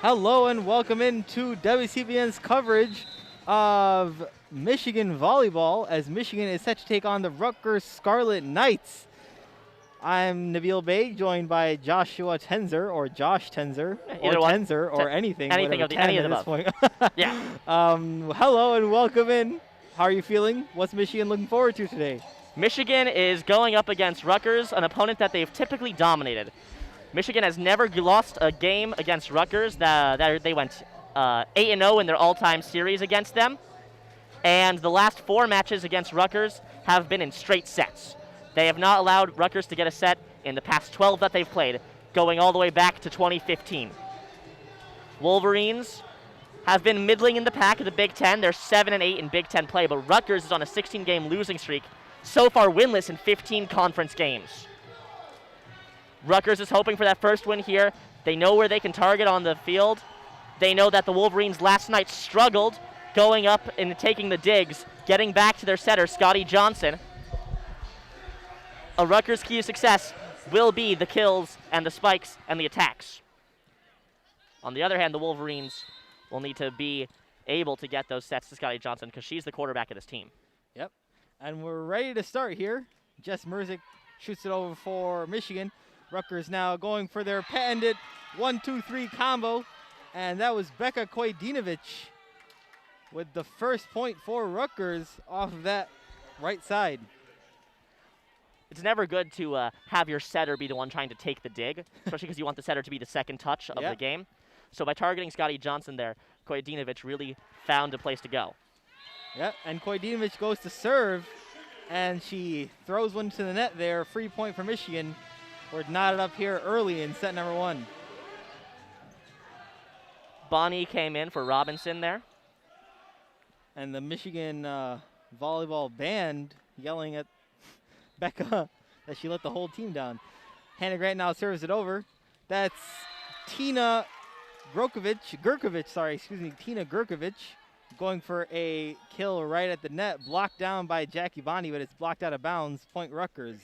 Hello and welcome into WCBN's coverage of Michigan Volleyball as Michigan is set to take on the Rutgers Scarlet Knights. I'm Nabeel Baig, joined by Joshua Tenzer, or Josh Tenzer, or Tenzer, or anything. Anything of any of the above. Yeah. Hello and welcome in. How are you feeling? What's Michigan looking forward to today? Michigan is going up against Rutgers, an opponent that they've typically dominated. Michigan has never lost a game against Rutgers. They went 8-0 in their all-time series against them. And the last 4 matches against Rutgers have been in straight sets. They have not allowed Rutgers to get a set in the past 12 that they've played, going all the way back to 2015. Wolverines have been middling in the pack of the Big Ten. They're 7-8 in Big Ten play, but Rutgers is on a 16-game losing streak, so far winless in 15 conference games. Rutgers is hoping for that first win here. They know where they can target on the field. They know that the Wolverines last night struggled going up and taking the digs, getting back to their setter, Scotty Johnson. A Rutgers key to success will be the kills and the spikes and the attacks. On the other hand, the Wolverines will need to be able to get those sets to Scotty Johnson because she's the quarterback of this team. Yep. And we're ready to start here. Jess Merzick shoots it over for Michigan. Rutgers now going for their patented 1-2-3 combo. And that was Becca Kojdinovic with the first point for Rutgers off of that right side. It's never good to have your setter be the one trying to take the dig, especially because you want the setter to be the second touch of the game. So by targeting Scotty Johnson there, Kojdinovic really found a place to go. Yep, and Kojdinovic goes to serve, and she throws one to the net there. Free point for Michigan. We're knotted up here early in set number 1. Bonnie came in for Robinson there. And the Michigan volleyball band yelling at Becca that she let the whole team down. Hannah Grant now serves it over. That's Tina Gurkovich, going for a kill right at the net. Blocked down by Jackie Bonnie, but it's blocked out of bounds. Point Rutgers.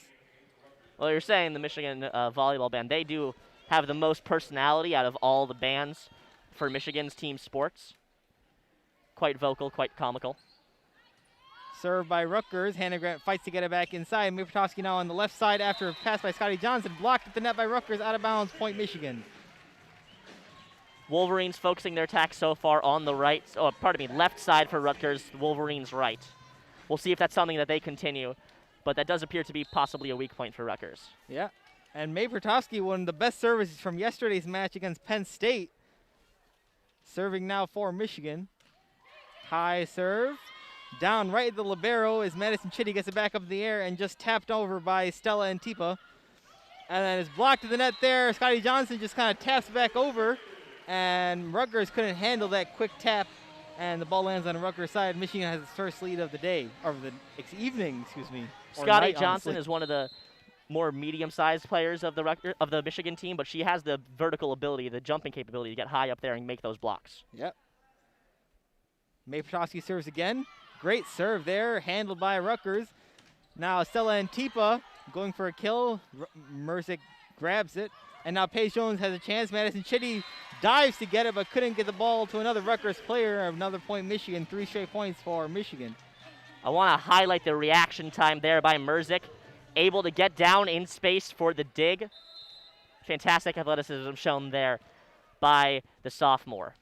Well, you're saying the Michigan volleyball band, they do have the most personality out of all the bands for Michigan's team sports. Quite vocal, quite comical. Served by Rutgers. Hannah Grant fights to get it back inside. Miprotowski now on the left side after a pass by Scotty Johnson. Blocked at the net by Rutgers, out of bounds. Point Michigan. Wolverines focusing their attack so far on the left side for Rutgers, Wolverines right. We'll see if that's something that they continue, but that does appear to be possibly a weak point for Rutgers. Yeah, and May Protowski, one of the best services from yesterday's match against Penn State. Serving now for Michigan. High serve. Down right at the libero as Madison Chitty gets it back up in the air and just tapped over by Stella Antipa. And then it's blocked to the net there. Scotty Johnson just kind of taps back over. And Rutgers couldn't handle that quick tap. And the ball lands on the Rutgers side. Michigan has its first lead of the day, or the evening, excuse me. Scotty Johnson is one of the more medium-sized players of the Michigan team, but she has the vertical ability, the jumping capability to get high up there and make those blocks. Yep. May Protowski serves again. Great serve there, handled by Rutgers. Now Stella Antipa going for a kill. Merzick grabs it. And now Paige Jones has a chance. Madison Chitty dives to get it, but couldn't get the ball to another Rutgers player. Another point Michigan. 3 straight points for Michigan. I want to highlight the reaction time there by Merzick. Able to get down in space for the dig. Fantastic athleticism shown there by the sophomore.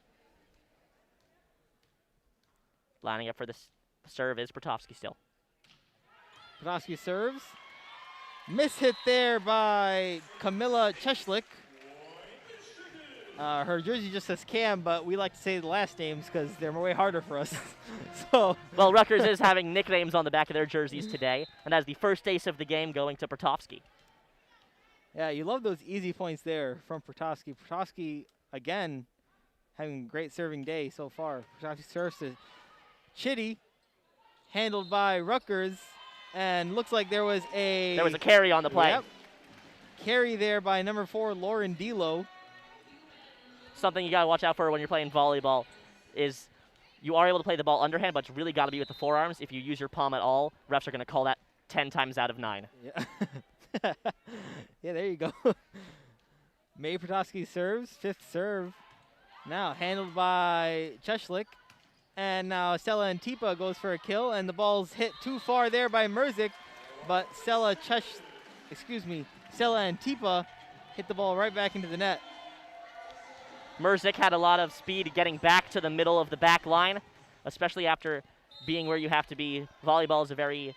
Lining up for the serve is Protowski still. Protowski serves. Miss hit there by Camilla Cheshlik. Her jersey just says Cam, but we like to say the last names because they're way harder for us. Well, Rutgers is having nicknames on the back of their jerseys today, and that's the first ace of the game going to Protowski. Yeah, you love those easy points there from Protowski. Protowski, again, having a great serving day so far. Protowski serves to Chitty, handled by Rutgers, and looks like there was a carry on the play. Yep. Carry there by number 4, Lauren Delo. Something you got to watch out for when you're playing volleyball is you are able to play the ball underhand, but it's really got to be with the forearms. If you use your palm at all, refs are going to call that 10 times out of 9. Yeah, yeah, there you go. May Protowski serves, 5th serve. Now handled by Cheshlik. And now Stella Antipa goes for a kill, and the ball's hit too far there by Merzik, but Stella Antipa hit the ball right back into the net. Merzik had a lot of speed getting back to the middle of the back line, especially after being where you have to be. Volleyball is a very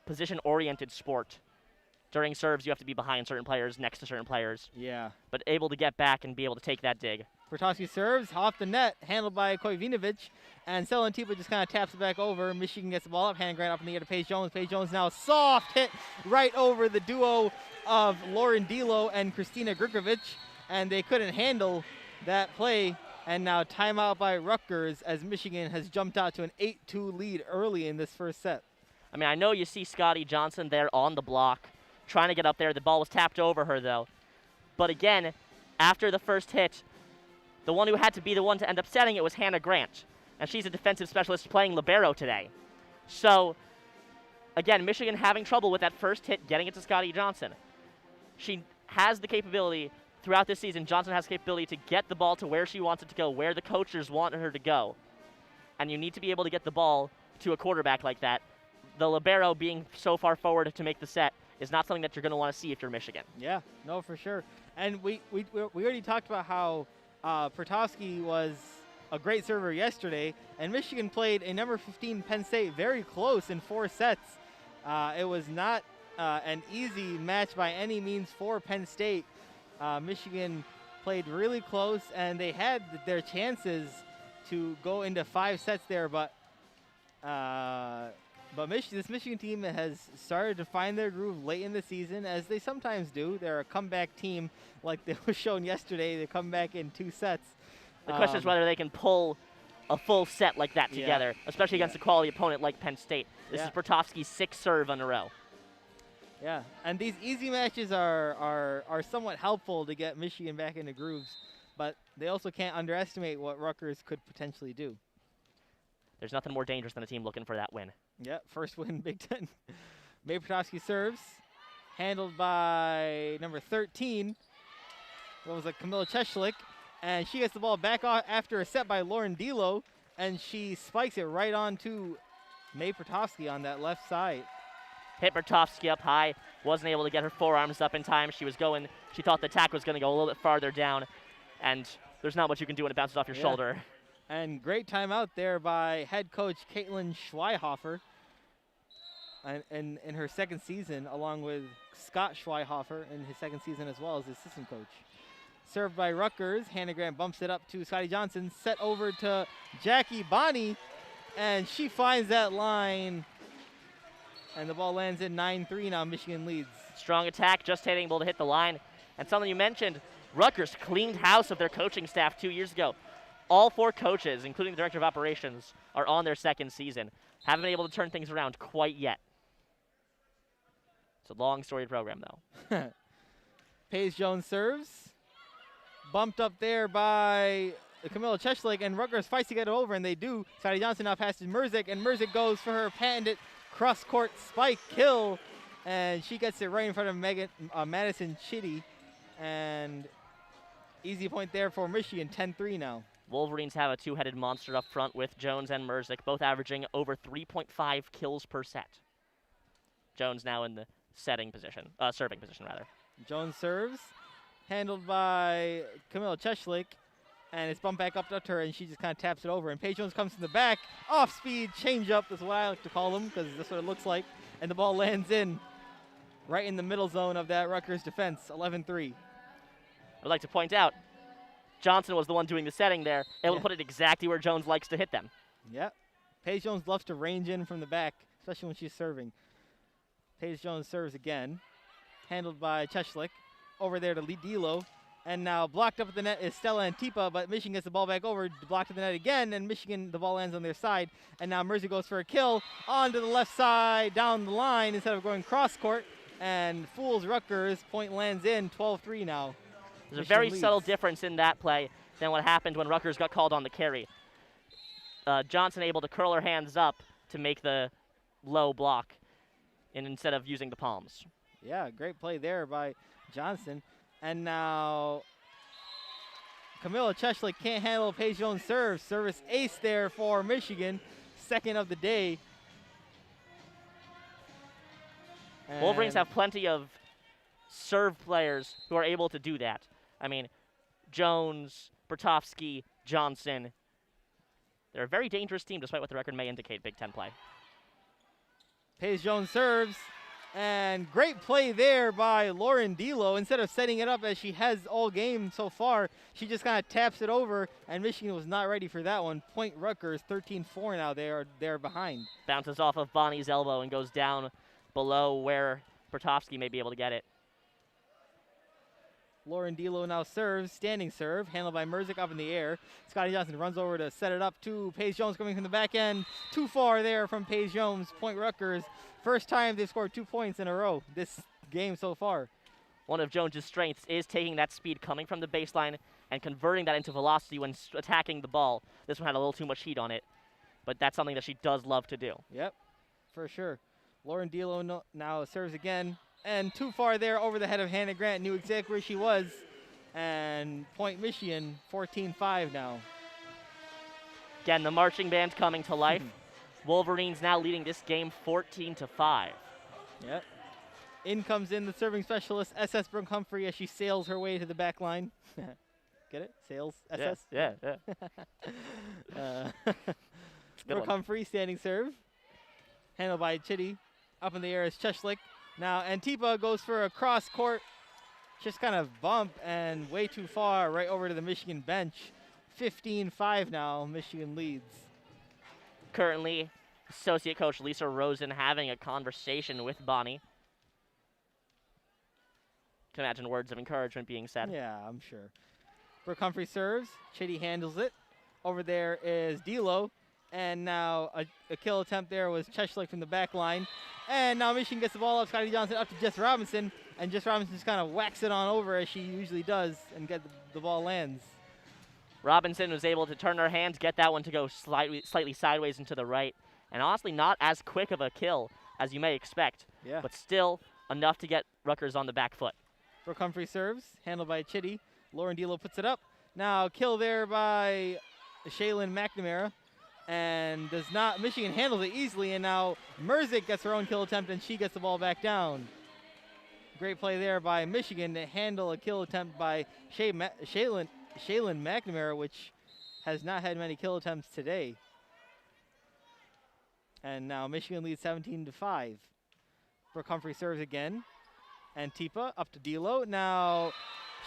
position-oriented sport. During serves, you have to be behind certain players, next to certain players. Yeah. But able to get back and be able to take that dig. Pertosky serves off the net, handled by Koivinovich, and Stella Antipa just kind of taps it back over. Michigan gets the ball up, hand grant up in the air to Paige Jones. Paige Jones now soft hit right over the duo of Lauren Delo and Christina Gurkovich, and they couldn't handle that play. And now timeout by Rutgers as Michigan has jumped out to an 8-2 lead early in this first set. I mean, I know you see Scotty Johnson there on the block, trying to get up there. The ball was tapped over her, though. But again, after the first hit, the one who had to be the one to end up setting it was Hannah Grant. And she's a defensive specialist playing libero today. So, again, Michigan having trouble with that first hit, getting it to Scotty Johnson. She has the capability throughout this season. Johnson has the capability to get the ball to where she wants it to go, where the coaches want her to go. And you need to be able to get the ball to a quarterback like that. The libero being so far forward to make the set is not something that you're going to want to see if you're Michigan. Yeah, no, for sure. And we already talked about how Pertosky was a great server yesterday, and Michigan played a number 15 Penn State very close in 4 sets. It was not an easy match by any means for Penn State. Michigan played really close, and they had their chances to go into 5 sets there, but this Michigan team has started to find their groove late in the season, as they sometimes do. They're a comeback team, like they was shown yesterday. They come back in 2 sets. The question is whether they can pull a full set like that together, especially against a quality opponent like Penn State. This is Pertovsky's 6th serve in a row. Yeah, and these easy matches are somewhat helpful to get Michigan back into grooves, but they also can't underestimate what Rutgers could potentially do. There's nothing more dangerous than a team looking for that win. Yeah, first win, Big Ten. Mae Pertosky serves, handled by number 13. What was it, Camilla Cheshlik, and she gets the ball back off after a set by Lauren Delo, and she spikes it right onto Mae Pertosky on that left side. Hit Pertosky up high, wasn't able to get her forearms up in time. She thought the attack was going to go a little bit farther down, and there's not much you can do when it bounces off your shoulder. And great timeout there by head coach Caitlin Schweihofer in her 2nd season, along with Scott Schweihofer in his 2nd season as well as assistant coach. Served by Rutgers, Hannah Grant bumps it up to Scotty Johnson, set over to Jackie Bonney, and she finds that line, and the ball lands in 9-3 now. Michigan leads. Strong attack, just able to hit the line. And something you mentioned, Rutgers cleaned house of their coaching staff 2 years ago. All 4 coaches, including the director of operations, are on their 2nd season. Haven't been able to turn things around quite yet. It's a long storied program, though. Paige Jones serves. Bumped up there by Camilla Cheshlik, and Rutgers fights to get it over, and they do. Scotty Johnson now passes Merzik, and Merzik goes for her patented cross-court spike kill, and she gets it right in front of Madison Chitty, and easy point there for Michigan, 10-3 now. Wolverines have a 2-headed monster up front with Jones and Merzik, both averaging over 3.5 kills per set. Jones now in the serving position, rather. Jones serves, handled by Camilla Cheshlik, and it's bumped back up to her, and she just kind of taps it over. And Paige Jones comes from the back, off-speed change-up is what I like to call them, because that's what it looks like. And the ball lands in right in the middle zone of that Rutgers defense, 11-3. I'd like to point out, Johnson was the one doing the setting there, able to put it exactly where Jones likes to hit them. Yep. Paige Jones loves to range in from the back, especially when she's serving. Paige Jones serves again, handled by Cheshlik. Over there to Lee Delo. And now blocked up at the net is Stella Antipa, but Michigan gets the ball back over, blocked at the net again, and Michigan, the ball lands on their side. And now Mercy goes for a kill onto the left side, down the line, instead of going cross-court, and fools Rutgers. Point lands in, 12-3 now. There's a very subtle difference in that play than what happened when Rutgers got called on the carry. Johnson able to curl her hands up to make the low block instead of using the palms. Yeah, great play there by Johnson. And now Camilla Cheshlik can't handle Paige Jones' serve. Service ace there for Michigan. Second of the day. Wolverines have plenty of serve players who are able to do that. I mean, Jones, Bertovsky, Johnson. They're a very dangerous team despite what the record may indicate, Big Ten play. Paige Jones serves. And great play there by Lauren Delo. Instead of setting it up as she has all game so far, she just kind of taps it over, and Michigan was not ready for that one. Point Rutgers, 13-4 now. They're behind. Bounces off of Bonnie's elbow and goes down below where Bertovsky may be able to get it. Lauren Delo now serves, standing serve, handled by Merzik up in the air. Scotty Johnson runs over to set it up to Paige Jones coming from the back end. Too far there from Paige Jones. Point Rutgers. First time they've scored 2 points in a row this game so far. One of Jones' strengths is taking that speed coming from the baseline and converting that into velocity when attacking the ball. This one had a little too much heat on it, but that's something that she does love to do. Yep, for sure. Lauren Delo now serves again. And too far there over the head of Hannah Grant. Knew exactly where she was. And Point Michigan, 14-5 now. Again, the marching band's coming to life. Wolverines now leading this game 14-5. Yep. In comes in the serving specialist, SS Brooke Humphrey, as she sails her way to the back line. Get it? Sails, SS? Yeah. Brooke Humphrey, standing serve. Handled by Chitty. Up in the air is Cheshlik. Now Antipa goes for a cross court, just kind of bump and way too far right over to the Michigan bench. 15-5 now, Michigan leads. Currently, associate coach Lisa Rosen having a conversation with Bonnie. Can imagine words of encouragement being said. Yeah, I'm sure. Brooke Humphrey serves, Chitty handles it. Over there is Delo. And now a kill attempt there was Cheshlik from the back line. And now Michigan gets the ball up. Scotty Johnson up to Jess Robinson. And Jess Robinson just kind of whacks it on over as she usually does and get the ball lands. Robinson was able to turn her hands, get that one to go slightly sideways and to the right. And honestly, not as quick of a kill as you may expect. Yeah. But still enough to get Rutgers on the back foot. Brooke Humphrey serves, handled by Chitty. Lauren Delo puts it up. Now kill there by Shaylin McNamara. And Michigan handles it easily, and now Merzik gets her own kill attempt, and she gets the ball back down. Great play there by Michigan to handle a kill attempt by Shaylin McNamara, which has not had many kill attempts today. And now Michigan leads 17-5. Brooke Humphrey serves again. Antipa up to Delo. Now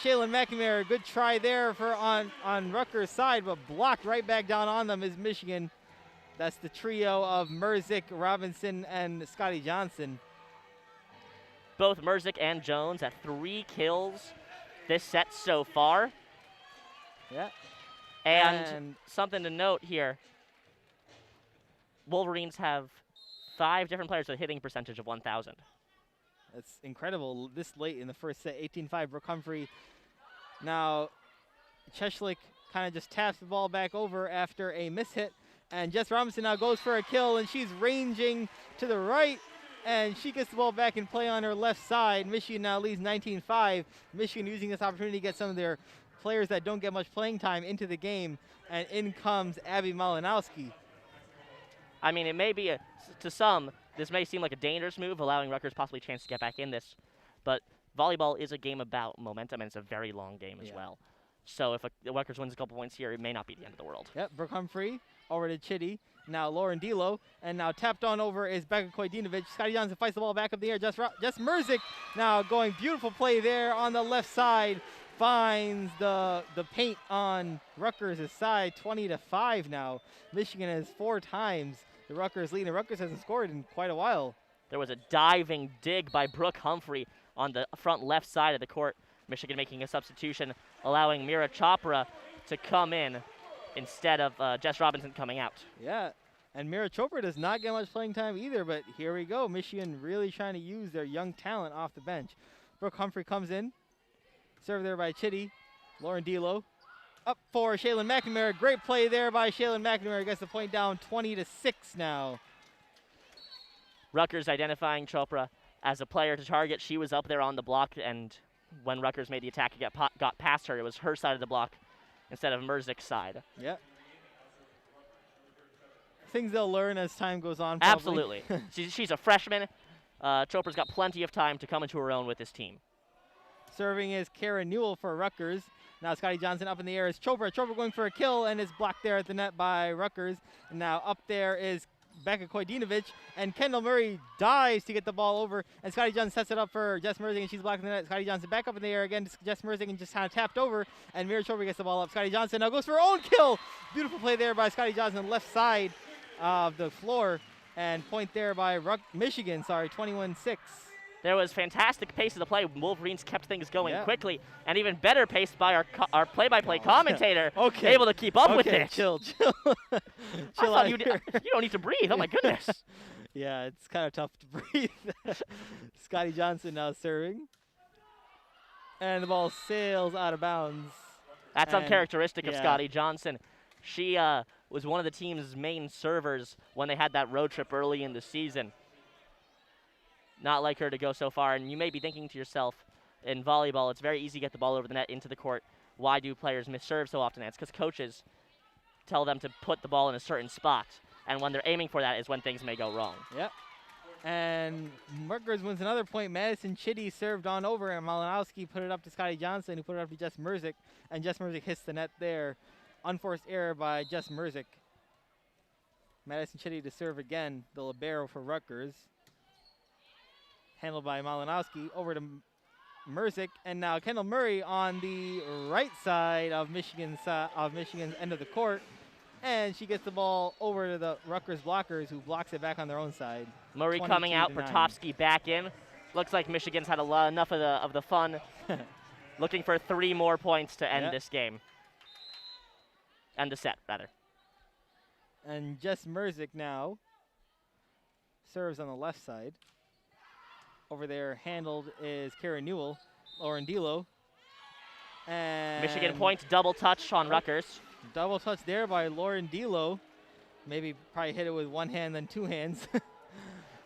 Shaylin McNamara, good try there for on Rutgers' side, but blocked right back down on them is Michigan. That's the trio of Merzik, Robinson, and Scotty Johnson. Both Merzik and Jones at 3 kills this set so far. Yeah. And something to note here, Wolverines have 5 different players with a hitting percentage of 1,000. That's incredible this late in the first set. 18-5, Brooke Humphrey. Now, Cheshlik kind of just taps the ball back over after a mishit. And Jess Robinson now goes for a kill, and she's ranging to the right. And she gets the ball back in play on her left side. Michigan now leads 19-5. Michigan using this opportunity to get some of their players that don't get much playing time into the game. And in comes Abby Malinowski. I mean, it may be, to some, this may seem like a dangerous move, allowing Rutgers possibly a chance to get back in this. But volleyball is a game about momentum, and it's a very long game as well. So if Rutgers wins a couple points here, it may not be the end of the world. Yep, Brooke Humphrey over to Chitty. Now Lauren Delo. And now tapped on over is Becca Kojdinovic. Scotty Johnson fights the ball back up the air. Jess Merzik now going beautiful play there on the left side. Finds the paint on Rutgers' side. 20-5 now. Michigan has 4 times the Rutgers lead, and Rutgers hasn't scored in quite a while. There was a diving dig by Brooke Humphrey on the front left side of the court. Michigan making a substitution, allowing Mira Chopra to come in instead of Jess Robinson coming out. Yeah, and Mira Chopra does not get much playing time either, but here we go. Michigan really trying to use their young talent off the bench. Brooke Humphrey comes in. Served there by Chitty. Lauren Delo. Up for Shaylin McNamara. Great play there by Shaylin McNamara. Gets the point down 20-6 now. Rutgers identifying Chopra as a player to target. She was up there on the block, and when Rutgers made the attack, it got past her. It was her side of the block instead of Merzik's side. Yep. Things they'll learn as time goes on, probably. Absolutely. she's a freshman. Chopra's got plenty of time to come into her own with this team. Serving is Kara Newell for Rutgers. Now Scotty Johnson up in the air is Chopra. Chopra going for a kill and is blocked there at the net by Rutgers. And now up there is Becca Kojdinovic, and Kendall Murray dives to get the ball over, and Scotty Johnson sets it up for Jess Merzing, and she's blocking the net. Scotty Johnson back up in the air again, Jess Merzing, and just kind of tapped over, and Mira Chopra gets the ball up. Scotty Johnson now goes for her own kill. Beautiful play there by Scotty Johnson, left side of the floor, and point there by Michigan, 21-6. There was fantastic pace of the play. Wolverines kept things going quickly, and even better pace by our play-by-play commentator, able to keep up with it. Chill you don't need to breathe. Oh my goodness. Yeah, it's kind of tough to breathe. Scotty Johnson now serving, and the ball sails out of bounds. That's uncharacteristic of Scotty Johnson. She was one of the team's main servers when they had that road trip early in the season. Not like her to go so far, and you may be thinking to yourself, in volleyball, it's very easy to get the ball over the net into the court. Why do players miss serve so often? It's because coaches tell them to put the ball in a certain spot, and when they're aiming for that is when things may go wrong. Yep. And Rutgers wins another point. Madison Chitty served on over, and Malinowski put it up to Scotty Johnson, who put it up to Jess Merzick, and Jess Merzick hits the net there. Unforced error by Jess Merzick. Madison Chitty to serve again, the libero for Rutgers. Handled by Malinowski, over to Merzick, and now Kendall Murray on the right side of Michigan's end of the court, and she gets the ball over to the Rutgers blockers, who blocks it back on their own side. Murray coming out, Pertovsky back in. Looks like Michigan's had enough of the fun. Looking for 3 more points to end this game. End the set, rather. And Jess Merzick now serves on the left side. Over there, handled is Kara Newell, Lauren Delo. And Michigan points, double touch on Rutgers. Double touch there by Lauren Delo. Maybe probably hit it with one hand, then 2 hands.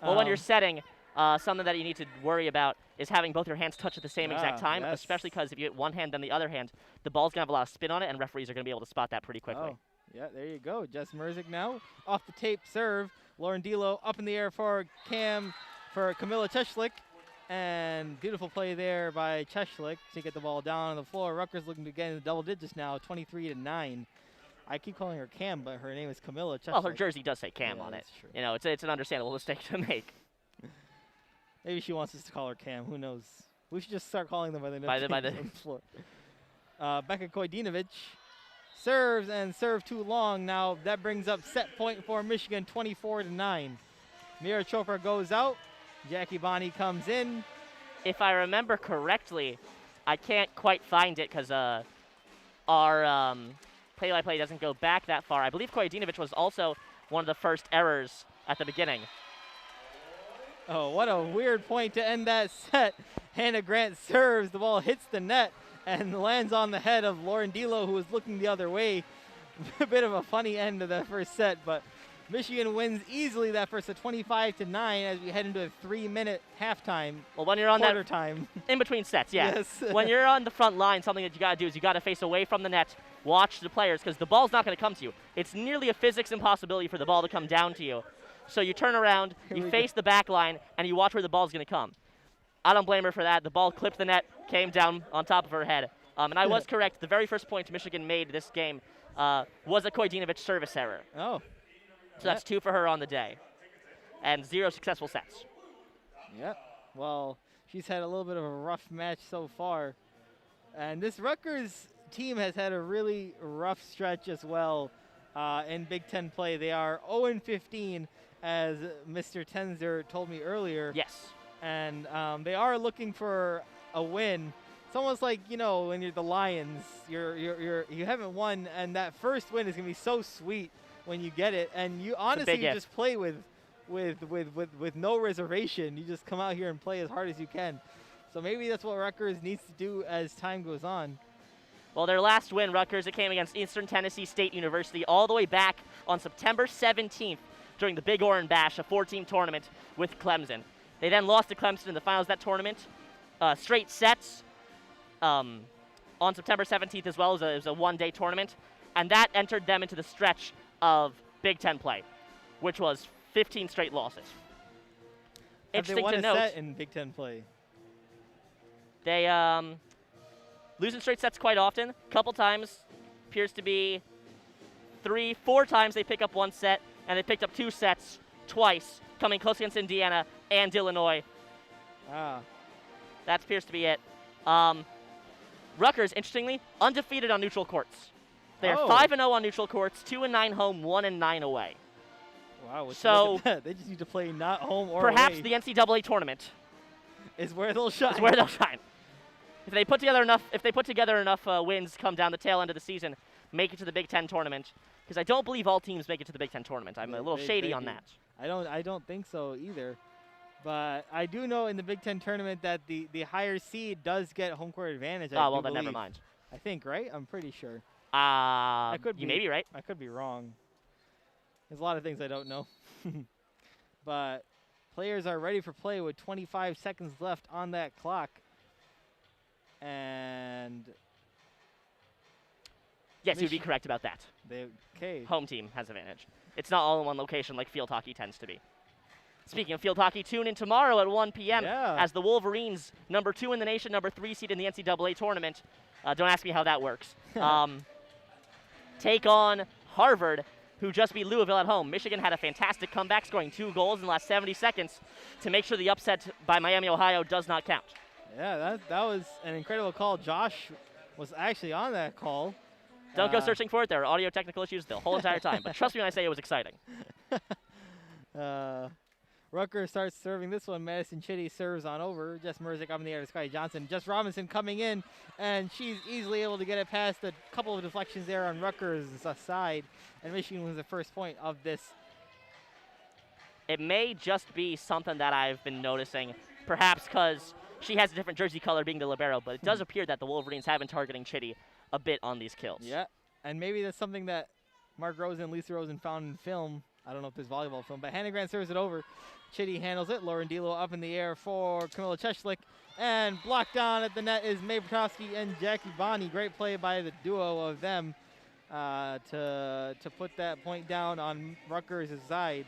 Well, when you're setting, something that you need to worry about is having both your hands touch at the same exact time, especially because if you hit one hand, then the other hand, the ball's going to have a lot of spin on it, and referees are going to be able to spot that pretty quickly. Oh, yeah, there you go. Jess Merzick now off the tape serve. Lauren Delo up in the air for Camilla Cheshlik, and beautiful play there by Cheshlik to get the ball down on the floor. Rutgers looking to get in the double digits now, 23-9. I keep calling her Cam, but her name is Camilla Cheshlik. Well, her jersey does say Cam on it. True. You know, it's an understandable mistake to make. Maybe she wants us to call her Cam. Who knows? We should just start calling them by the names on the floor. Becca Kojdinovic serves and serve too long. Now that brings up set point for Michigan, 24-9. Mira Chopra goes out. Jackie Bonney comes in. If I remember correctly, I can't quite find it because our play-by-play doesn't go back that far. I believe Kojdinovic was also one of the first errors at the beginning. Oh, what a weird point to end that set. Hannah Grant serves. The ball hits the net and lands on the head of Lauren Delo, who was looking the other way. A bit of a funny end to the first set, but Michigan wins easily that first set, 25-9, as we head into a 3-minute halftime. Well, when you're on quarter time. In between sets, yeah. Yes. When you're on the front line, something that you got to do is you got to face away from the net, watch the players, because the ball's not going to come to you. It's nearly a physics impossibility for the ball to come down to you. So you turn around, you face the back line, and you watch where the ball's going to come. I don't blame her for that. The ball clipped the net, came down on top of her head. And I was correct. The very first point Michigan made this game was a Kojdinovic service error. Oh. So that's 2 for her on the day. And 0 successful sets. Yep. Well, she's had a little bit of a rough match so far. And this Rutgers team has had a really rough stretch as well in Big Ten play. They are 0-15, as Mr. Tenzer told me earlier. Yes. And they are looking for a win. It's almost like, you know, when you're the Lions, you haven't won, and that first win is going to be so sweet when you get it. And you honestly just play with no reservation. You just come out here and play as hard as you can. So maybe that's what Rutgers needs to do as time goes on. Well, their last win, Rutgers, it came against Eastern Tennessee State University all the way back on September 17th during the Big Orange Bash, a 4-team tournament with Clemson. They then lost to Clemson in the finals of that tournament. Straight sets, all on September 17th as well. It was a one-day tournament, and that entered them into the stretch of Big Ten play, which was 15 straight losses. Have they won a set in Big Ten play? They lose in straight sets quite often. A couple times, appears to be 4 times they pick up one set, and they picked up 2 sets twice, coming close against Indiana and Illinois. That appears to be it. Rutgers, interestingly, undefeated on neutral courts. They are 5-0 on neutral courts, 2-9 home, 1-9 away. Wow, so they just need to play not home or perhaps away. the NCAA tournament is where they'll shine. Is where they'll shine. If they put together enough wins come down the tail end of the season, make it to the Big Ten tournament, because I don't believe all teams make it to the Big Ten tournament. I'm a little shady on that. I don't think so either. But I do know in the Big Ten tournament that the higher seed does get home court advantage. Well, then never mind. I think, right? I'm pretty sure. You may be right. I could be wrong. There's a lot of things I don't know. But players are ready for play with 25 seconds left on that clock. And yes, you'd be correct about that. Home team has advantage. It's not all in one location like field hockey tends to be. Speaking of field hockey, tune in tomorrow at 1 p.m. as the Wolverines, number 2 in the nation, number 3 seed in the NCAA tournament. Don't ask me how that works. Take on Harvard, who just beat Louisville at home. Michigan had a fantastic comeback, scoring 2 goals in the last 70 seconds to make sure the upset by Miami, Ohio does not count. Yeah, that was an incredible call. Josh was actually on that call. Don't go searching for it. There are audio technical issues the whole entire time. But trust me when I say it was exciting. Rutgers starts serving this one. Madison Chitty serves on over. Jess Merzick up in the air to Scotty Johnson. Jess Robinson coming in, and she's easily able to get it past a couple of deflections there on Rutgers' side. And Michigan wins the first point of this. It may just be something that I've been noticing, perhaps because she has a different jersey color being the libero, but it does appear that the Wolverines have been targeting Chitty a bit on these kills. Yeah, and maybe that's something that Mark Rosen and Lisa Rosen found in film. I don't know if there's volleyball film, but Hannah Grant serves it over. Chitty handles it. Lauren Delo up in the air for Camilla Cheshlik. And blocked down at the net is May Petrovsky and Jackie Bonney. Great play by the duo of them to put that point down on Rutgers' side.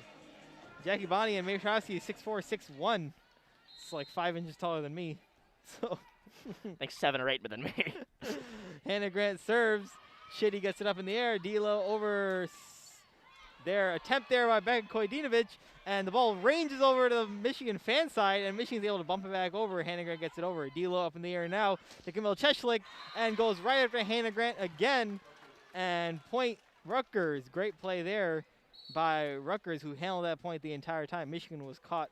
Jackie Bonney and May Petrovsky 6'4", 6'1". It's like 5 inches taller than me. So like 7 or 8 than me. Hannah Grant serves. Chitty gets it up in the air. Delo over their attempt there by Baig Kojdinovic, and the ball ranges over to the Michigan fan side, and Michigan's able to bump it back over. Hannah Grant gets it over. Delo up in the air now to Camille Cheshlik, and goes right after Hannah Grant again, and point Rutgers. Great play there by Rutgers, who handled that point the entire time. Michigan was caught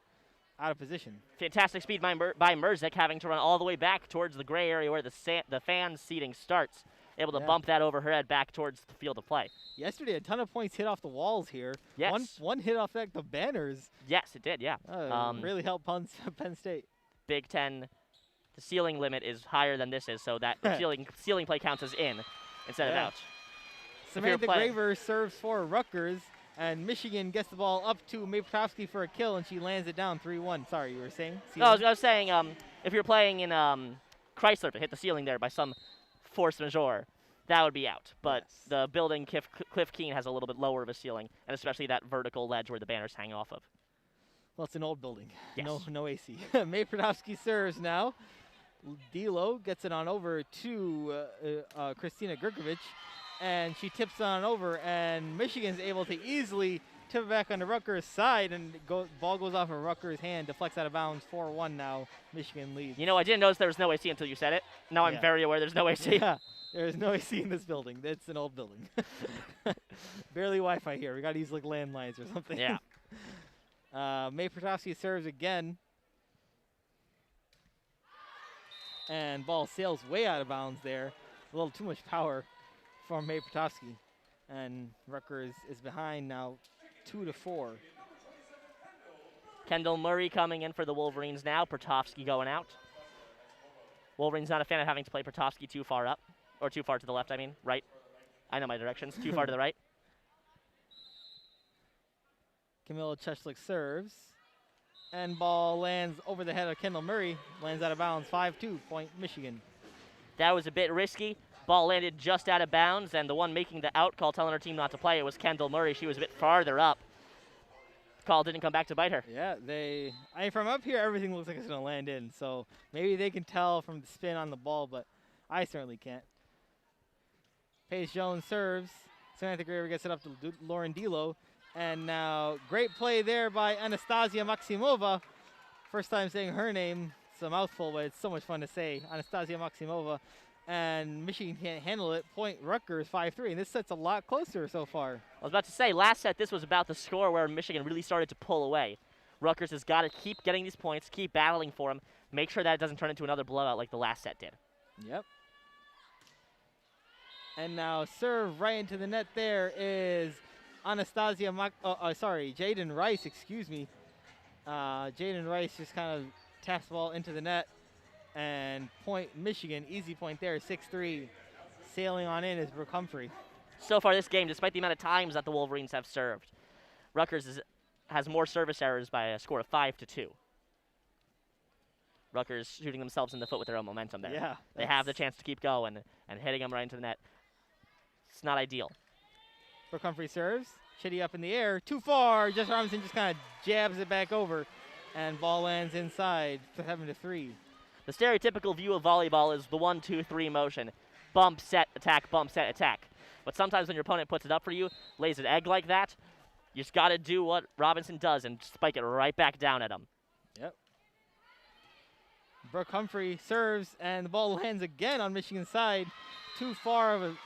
out of position. Fantastic speed by Merzick, having to run all the way back towards the gray area where the fan seating starts. Able to bump that over her head back towards the field of play. Yesterday, a ton of points hit off the walls here. Yes. One hit off the banners. Yes, it did, yeah. Really helped Penn State. Big Ten, the ceiling limit is higher than this is, so that ceiling play counts as in instead of out. Samantha Graver serves for Rutgers, and Michigan gets the ball up to May Petrovsky for a kill, and she lands it down 3-1. Sorry, you were saying? No, I was saying if you're playing in Chrysler to hit the ceiling there by some force majeure, that would be out. But the building, Cliff Keen, has a little bit lower of a ceiling, and especially that vertical ledge where the banners hang off of. Well, it's an old building. Yes. No AC. May Petrovsky serves now. Delo gets it on over to Christina Gurkovich, and she tips on over, and Michigan's able to easily tip it back on the Rutgers side, and ball goes off of Rutgers' hand, deflects out of bounds. 4-1 now. Michigan leads. You know, I didn't notice there was no AC until you said it. Now I'm very aware there's no AC. Yeah, there is no AC in this building. It's an old building. Barely Wi-Fi here. We got to use like landlines or something. Yeah. May Petrovsky serves again. And ball sails way out of bounds there. A little too much power for May Petrovsky. And Rutgers is behind now 2-4. Kendall Murray coming in for the Wolverines now. Petrovsky going out. Wolverines not a fan of having to play Petrovsky too far up. Or too far to the left, I mean. Right. I know my directions. Too far to the right. Camilla Cheshlik serves. And ball lands over the head of Kendall Murray. Lands out of bounds. 5-2, point Michigan. That was a bit risky. Ball landed just out of bounds, and the one making the out call telling her team not to play it was Kendall Murray. She was a bit farther up. Call didn't come back to bite her. Yeah, from up here, everything looks like it's going to land in. So maybe they can tell from the spin on the ball, but I certainly can't. Paige Jones serves. Samantha Graver gets it up to Lauren Delo. And now great play there by Anastasia Maximova. First time saying her name. It's a mouthful, but it's so much fun to say. Anastasia Maximova. And Michigan can't handle it. Point Rutgers 5-3, and this set's a lot closer so far. I was about to say, last set, this was about the score where Michigan really started to pull away. Rutgers has got to keep getting these points, keep battling for them, make sure that it doesn't turn into another blowout like the last set did. Yep. And now serve right into the net there is Jaden Rice, excuse me. Jaden Rice just kind of taps the ball into the net. And point Michigan, easy point there, 6-3. Sailing on in is Brooke Humphrey. So far this game, despite the amount of times that the Wolverines have served, Rutgers has more service errors by a score of 5-2. Rutgers shooting themselves in the foot with their own momentum there. Yeah. They have the chance to keep going and hitting them right into the net. It's not ideal. Brooke Humphrey serves. Chitty up in the air. Too far. Jess Robinson just kind of jabs it back over. And ball lands inside for 7-3. The stereotypical view of volleyball is the 1-2-3 motion. Bump, set, attack, bump, set, attack. But sometimes when your opponent puts it up for you, lays an egg like that, you just got to do what Robinson does and spike it right back down at him. Yep. Brooke Humphrey serves, and the ball lands again on Michigan's side. Too far of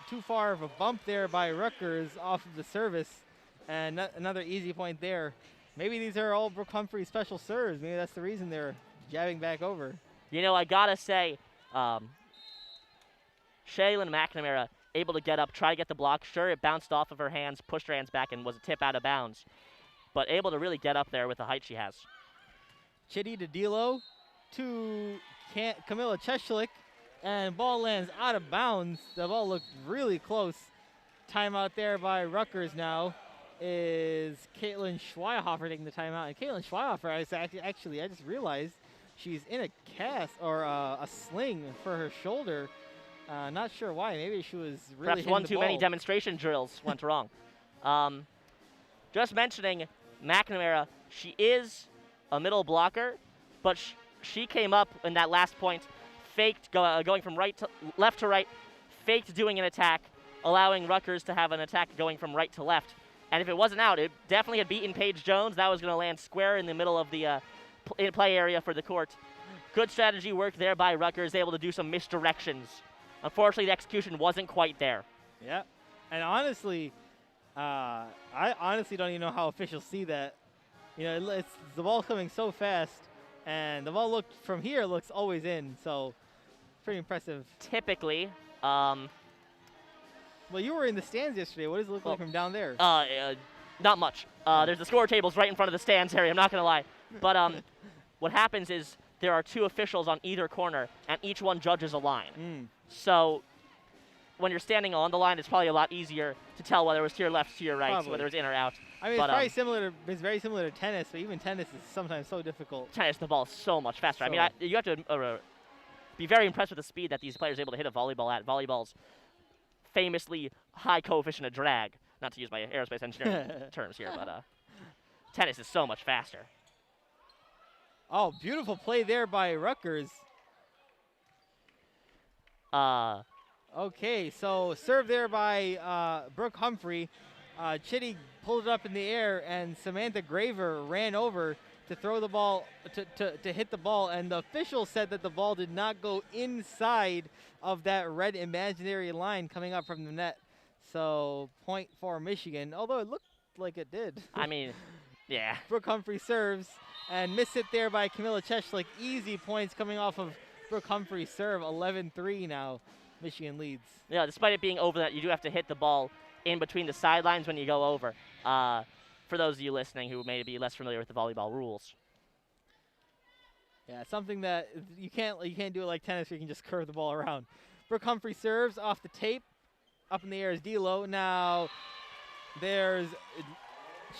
a bump there by Rutgers off of the service, and another easy point there. Maybe these are all Brooke Humphrey special serves. Maybe that's the reason they're jabbing back over. You know, I gotta say, Shaylin McNamara able to get up, try to get the block. Sure, it bounced off of her hands, pushed her hands back, and was a tip out of bounds. But able to really get up there with the height she has. Chitty to Delo to Camilla Cheshlik, and ball lands out of bounds. The ball looked really close. Timeout there by Rutgers now is Caitlin Schweihofer taking the timeout. And Caitlin Schweihofer, I just realized, she's in a cast or a sling for her shoulder. Not sure why. Maybe she was really perhaps one too many demonstration drills went wrong. Just mentioning McNamara, she is a middle blocker, but she came up in that last point, faked going from left to right, faked doing an attack, allowing Rutgers to have an attack going from right to left. And if it wasn't out, it definitely had beaten Paige Jones. That was going to land square in the middle of the play area for the court. Good strategy work there by Rutgers, able to do some misdirections. Unfortunately, the execution wasn't quite there. Yeah, and honestly, I honestly don't even know how officials see that. You know, it's the ball coming so fast, and the ball from here looks always in. So, pretty impressive. Typically, well, you were in the stands yesterday. What does it look like from down there? Not much. There's the score tables right in front of the stands area. I'm not gonna lie, but what happens is there are two officials on either corner, and each one judges a line. So when you're standing on the line, it's probably a lot easier to tell whether it was to your left, to your right, whether it's in or out. I mean, it's very similar to tennis, but even tennis is sometimes so difficult. Tennis, the ball is so much faster. I mean, you have to be very impressed with the speed that these players are able to hit a volleyball at. Volleyball's famously high coefficient of drag, not to use my aerospace engineering terms here, but tennis is so much faster. Oh, beautiful play there by Rutgers. Okay, so serve there by Brooke Humphrey. Chitty pulled it up in the air, and Samantha Graver ran over to throw the ball, to hit the ball, and the official said that the ball did not go inside of that red imaginary line coming up from the net. So point for Michigan, although it looked like it did. I mean, yeah. Brooke Humphrey serves, and missed it there by Camilla Cheshlik. Easy points coming off of Brooke Humphrey's serve. 11-3 now. Michigan leads. Yeah, despite it being over that, you do have to hit the ball in between the sidelines when you go over. For those of you listening who may be less familiar with the volleyball rules. Yeah, something that you can't do it like tennis where you can just curve the ball around. Brooke Humphrey serves off the tape. Up in the air is D'Lo. Now there's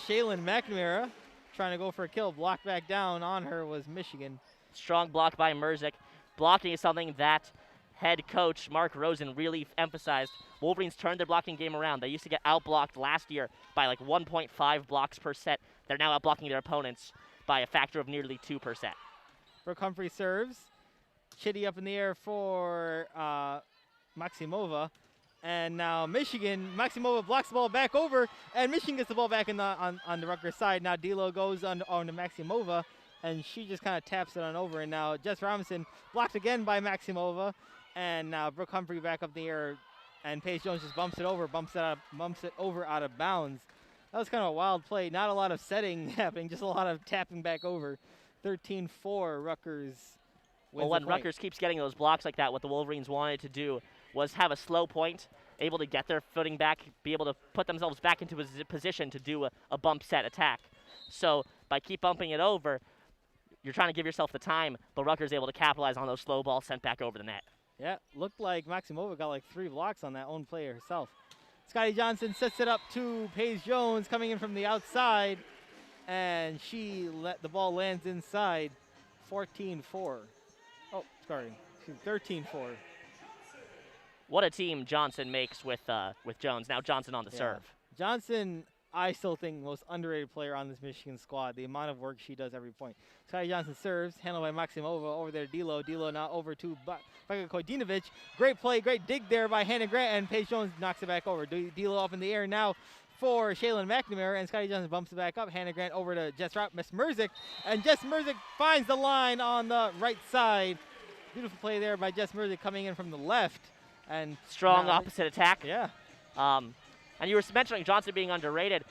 Shaylin McNamara trying to go for a kill. Blocked back down on her was Michigan. Strong block by Merzik. Blocking is something that head coach Mark Rosen really emphasized, Wolverines turned their blocking game around. They used to get outblocked last year by like 1.5 blocks per set. They're now outblocking their opponents by a factor of nearly 2%. Brooke Humphrey serves. Chitty up in the air for Maximova. And now Michigan, Maximova blocks the ball back over, and Michigan gets the ball back on the Rutgers side. Now D'Lo goes on to Maximova, and she just kind of taps it on over. And now Jess Robinson blocked again by Maximova, and now Brooke Humphrey back up in the air, and Paige Jones just bumps it over out of bounds. That was kind of a wild play. Not a lot of setting happening, just a lot of tapping back over. 13-4, Rutgers wins Well, when the point. Rutgers keeps getting those blocks like that, what the Wolverines wanted to do was have a slow point, able to get their footing back, be able to put themselves back into a position to do a bump set attack. So by keep bumping it over, you're trying to give yourself the time, but Rutgers able to capitalize on those slow balls sent back over the net. Yeah, looked like Maximova got like 3 blocks on that own play herself. Scotty Johnson sets it up to Paige Jones coming in from the outside, and the ball lands inside. 14-4. Oh, sorry, 13-4. What a team Johnson makes with Jones. Now Johnson on the serve. Johnson, I still think, most underrated player on this Michigan squad. The amount of work she does every point. Scotty Johnson serves, handled by Maximova over there. D'Lo now over to Baig Kojdinovic. Great play, great dig there by Hannah Grant, and Paige Jones knocks it back over. D'Lo up in the air now for Shaylin McNamara, and Scotty Johnson bumps it back up. Hannah Grant over to Miss Merzick, and Jess Merzick finds the line on the right side. Beautiful play there by Jess Merzick coming in from the left. And strong opposite attack. Yeah. And you were mentioning Johnson being underrated.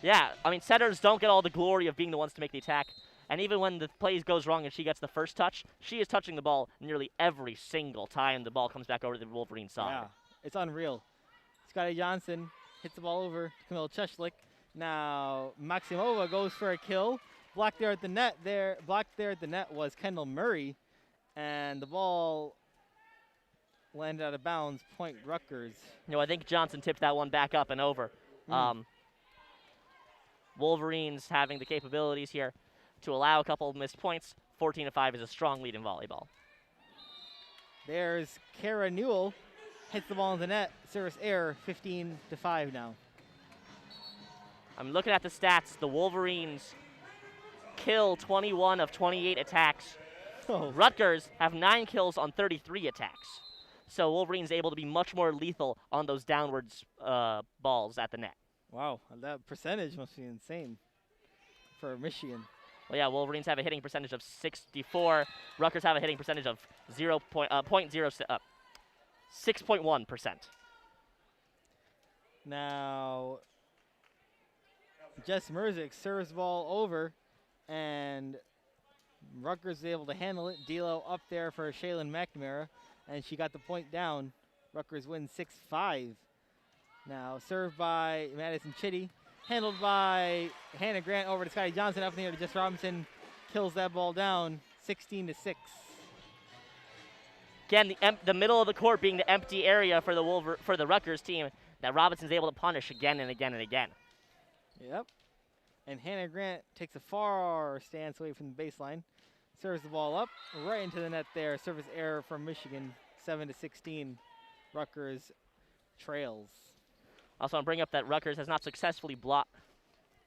Yeah, I mean, setters don't get all the glory of being the ones to make the attack. And even when the play goes wrong and she gets the first touch, she is touching the ball nearly every single time the ball comes back over to the Wolverine side. Yeah, it's unreal. Scotty Johnson hits the ball over to Camille Cheshlik. Now Maximova goes for a kill. Blocked there at the net was Kendall Murray. And the ball landed out of bounds, point Rutgers. I think Johnson tipped that one back up and over. Wolverines having the capabilities here to allow a couple of missed points. 14-5 is a strong lead in volleyball. There's Kara Newell, hits the ball in the net, service error, 15-5 now. I'm looking at the stats. The Wolverines kill 21 of 28 attacks. Oh. Rutgers have 9 kills on 33 attacks. So Wolverines able to be much more lethal on those downwards balls at the net. Wow, that percentage must be insane for Michigan. Well, yeah, Wolverines have a hitting percentage of 64. Rutgers have a hitting percentage of 6.1%. Now, Jess Merzick serves ball over, and Rutgers is able to handle it. D'Lo up there for Shaylin McNamara, and she got the point down. Rutgers wins 6-5. Now served by Madison Chitty, handled by Hannah Grant over to Scotty Johnson, up in the air to Jess Robinson, kills that ball down, 16-6. Again, the middle of the court being the empty area for the Rutgers team that Robinson's able to punish again and again and again. Yep. And Hannah Grant takes a far stance away from the baseline, serves the ball up right into the net there. Service error from Michigan, 7-16. Rutgers trails. Also, I'll bring up that Rutgers has not successfully blocked,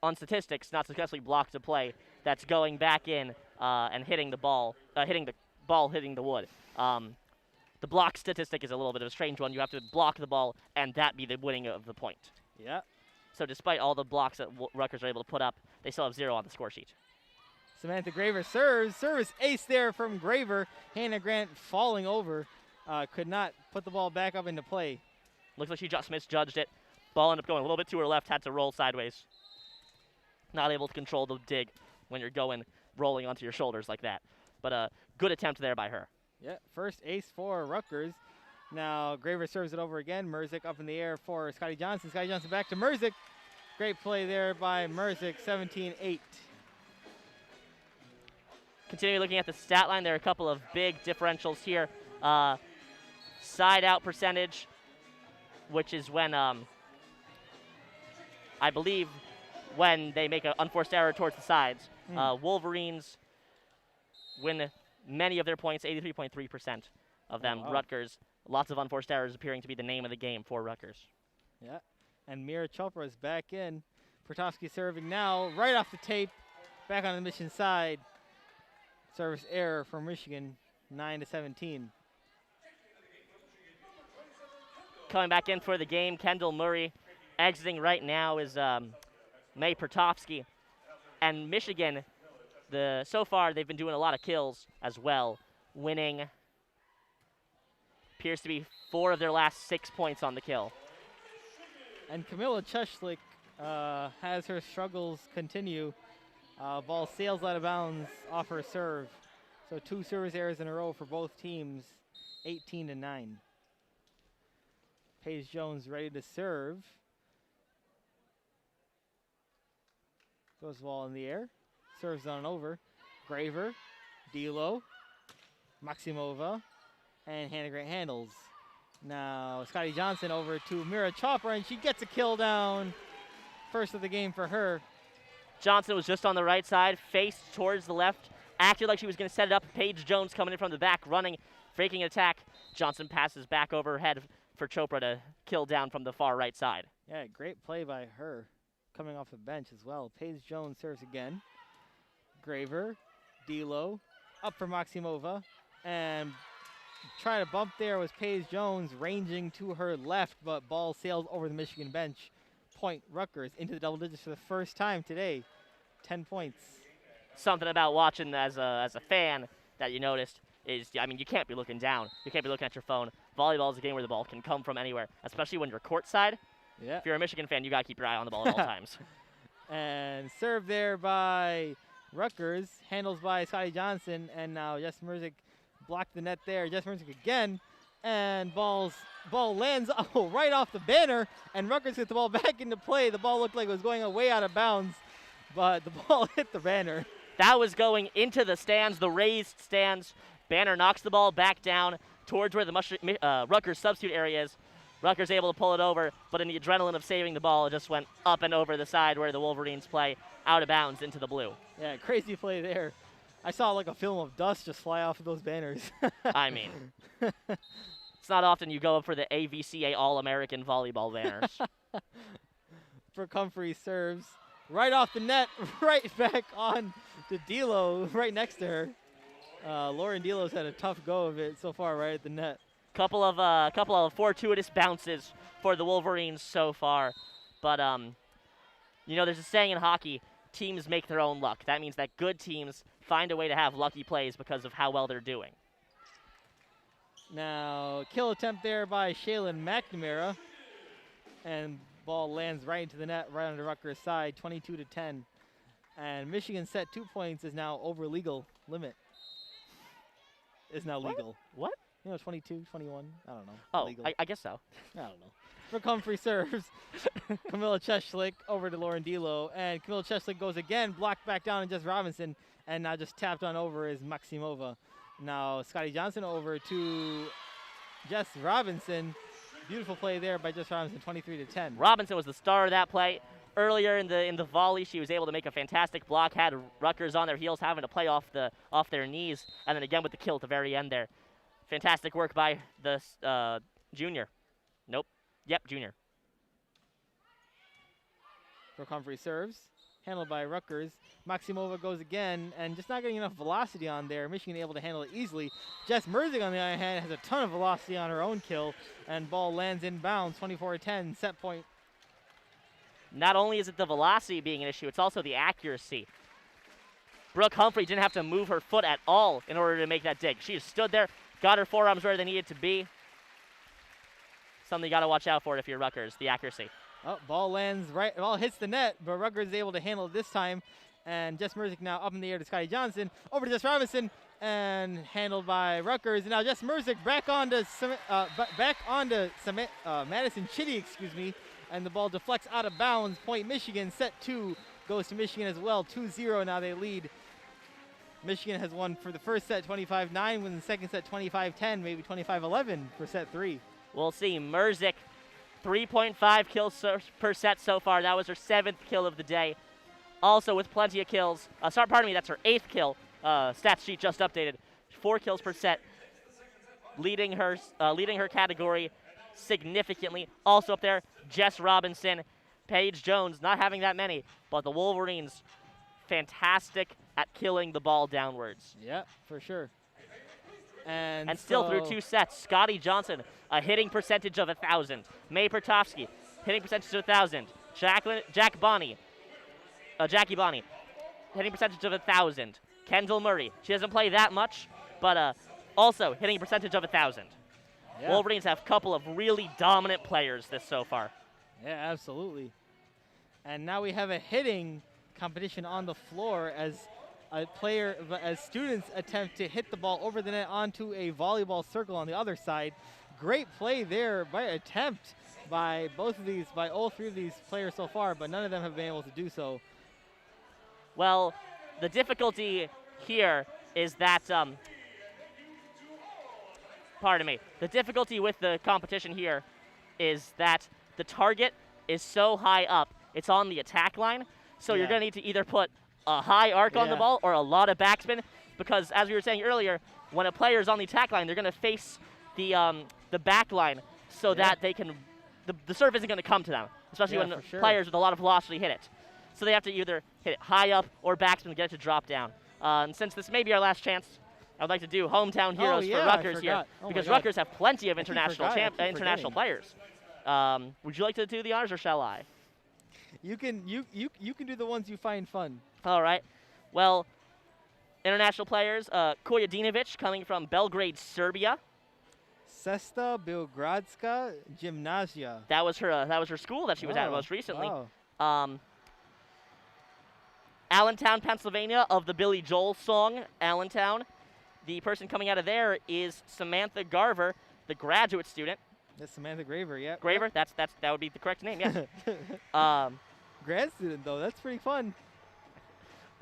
on statistics, not successfully blocked a play that's going back in and hitting the ball, hitting the wood. The block statistic is a little bit of a strange one. You have to block the ball and that be the winning of the point. Yeah. So despite all the blocks that Rutgers are able to put up, they still have 0 on the score sheet. Samantha Graver serves. Service ace there from Graver. Hannah Grant falling over. Could not put the ball back up into play. Looks like she just misjudged it. Ball ended up going a little bit to her left, had to roll sideways. Not able to control the dig when you're rolling onto your shoulders like that. But a good attempt there by her. Yeah, first ace for Rutgers. Now Graver serves it over again. Merzick up in the air for Scotty Johnson. Scotty Johnson back to Merzick. Great play there by Merzick, 17-8. Continuing looking at the stat line, there are a couple of big differentials here. Side out percentage, which is when, I believe, when they make an unforced error towards the sides. Wolverines win many of their points, 83.3%. of them. wow. Rutgers, lots of unforced errors appearing to be the name of the game for Rutgers. Yeah, and Mira Chopra is back in. Pertovsky serving now, right off the tape, back on the Michigan side. Service error for Michigan, 9-17. Coming back in for the game, Kendall Murray. Exiting right now is May Pertovsky. And Michigan, so far they've been doing a lot of kills as well, winning. Appears to be 4 of their last 6 points on the kill. And Camilla Cheshlik has her struggles continue. Ball sails out of bounds off her serve. So 2 service errors in a row for both teams, 18-9. Paige Jones ready to serve. Goes the ball in the air. Serves on over. Graver, D'Lo, Maximova, and Hannah Grant handles. Now Scotty Johnson over to Mira Chopra, and she gets a kill down. First of the game for her. Johnson was just on the right side, faced towards the left, acted like she was going to set it up. Paige Jones coming in from the back, running, faking an attack. Johnson passes back over her head for Chopra to kill down from the far right side. Yeah, great play by her, coming off the bench as well. Paige Jones serves again. Graver, D'Lo, up for Maximova, and trying to bump there was Paige Jones, ranging to her left, but ball sails over the Michigan bench. Point Rutgers into the double digits for the first time today. 10 points. Something about watching as a fan that you noticed is, I mean, you can't be looking down. You can't be looking at your phone. Volleyball is a game where the ball can come from anywhere, especially when you're courtside. Yeah. If you're a Michigan fan, you got to keep your eye on the ball at all times. And served there by Rutgers, handles by Scotty Johnson, and now Jess Merzick blocked the net there. Jess Merzick again, and ball lands right off the banner, and Rutgers gets the ball back into play. The ball looked like it was going way out of bounds, but the ball hit the banner. That was going into the stands, the raised stands. Banner knocks the ball back down towards where the Rutgers substitute area is. Rutgers able to pull it over, but in the adrenaline of saving the ball, it just went up and over the side where the Wolverines play, out of bounds into the blue. Yeah, crazy play there. I saw like a film of dust just fly off of those banners. I mean, it's not often you go up for the AVCA All-American volleyball banners. For Comfrey serves right off the net, right back on to D'Lo, right next to her. Lauren D'Lo's had a tough go of it so far, right at the net. Couple of fortuitous bounces for the Wolverines so far, but you know, there's a saying in hockey: teams make their own luck. That means that good teams find a way to have lucky plays because of how well they're doing. Now, kill attempt there by Shaylin McNamara, and ball lands right into the net, right on the Rutgers side, 22-10. And Michigan set 2 points is now over legal limit. Is now legal. What? You know, 22, 21, I don't know. Oh, Legal. I guess so. I don't know. For Comfrey serves, Camilla Cheshlik over to Lauren D'Lo, and Camilla Cheshlik goes again, blocked back down and Jess Robinson, and now just tapped on over is Maximova. Now Scotty Johnson over to Jess Robinson. Beautiful play there by Jess Robinson, 23-10. Robinson was the star of that play. Earlier in the volley, she was able to make a fantastic block, had Rutgers on their heels, having to play off their knees, and then again with the kill at the very end there. Fantastic work by the junior. Nope. Yep, junior. For Comfrey serves, handled by Rutgers. Maximova goes again, and just not getting enough velocity on there. Michigan able to handle it easily. Jess Merzick, on the other hand, has a ton of velocity on her own kill, and ball lands in bounds, 24-10, set point. Not only is it the velocity being an issue, it's also the accuracy. Brooke Humphrey didn't have to move her foot at all in order to make that dig. She just stood there, got her forearms where they needed to be. Something you got to watch out for if you're Rutgers, the accuracy. Oh, ball lands right, ball hits the net, but Rutgers is able to handle it this time. And Jess Merzick now up in the air to Scotty Johnson, over to Jess Robinson, and handled by Rutgers. And now Jess Merzick back onto Madison Chitty, excuse me, and the ball deflects out of bounds. Point Michigan, set 2 goes to Michigan as well, 2-0 now they lead. Michigan has won for the first set 25-9, win the second set 25-10, maybe 25-11 for set 3. We'll see. Merzick, 3.5 kills per set so far. That was her 7th kill of the day. Also with plenty of kills. That's her 8th kill. Stats sheet just updated. 4 kills per set. leading her category significantly. Also up there, Jess Robinson, Paige Jones, not having that many, but the Wolverines, fantastic at killing the ball downwards. Yeah, for sure. And still through 2 sets, Scotty Johnson, a hitting percentage of 1,000. May Pertovsky, hitting percentage of 1,000. Jackie Bonnie, hitting percentage of 1,000. Kendall Murray, she doesn't play that much, but also hitting a percentage of 1,000. Yeah. Wolverines have a couple of really dominant players so far. Yeah, absolutely. And now we have a hitting competition on the floor as students attempt to hit the ball over the net onto a volleyball circle on the other side. Great play there by all three of these players so far, but none of them have been able to do so. Well, the difficulty here is that, the difficulty with the competition here is that the target is so high up. It's on the attack line, so you're going to need to either put a high arc on the ball or a lot of backspin, because as we were saying earlier, when a player is on the attack line, they're going to face the back line so that they can, the serve isn't going to come to them, especially when players with a lot of velocity hit it. So they have to either hit it high up or backspin to get it to drop down. And since this may be our last chance, I would like to do hometown heroes for Rutgers here, because Rutgers have plenty of international players. Would you like to do the honors, or shall I? You can do the ones you find fun. All right. Well, international players, Kojadinovic coming from Belgrade, Serbia. Cesta Beogradska Gymnasia. That was her school that she was at most recently. Wow. Allentown, Pennsylvania, of the Billy Joel song, Allentown. The person coming out of there is Samantha Garver, the graduate student. That's Samantha Graver, yeah. Graver, that would be the correct name, yes. Grad student, though, that's pretty fun.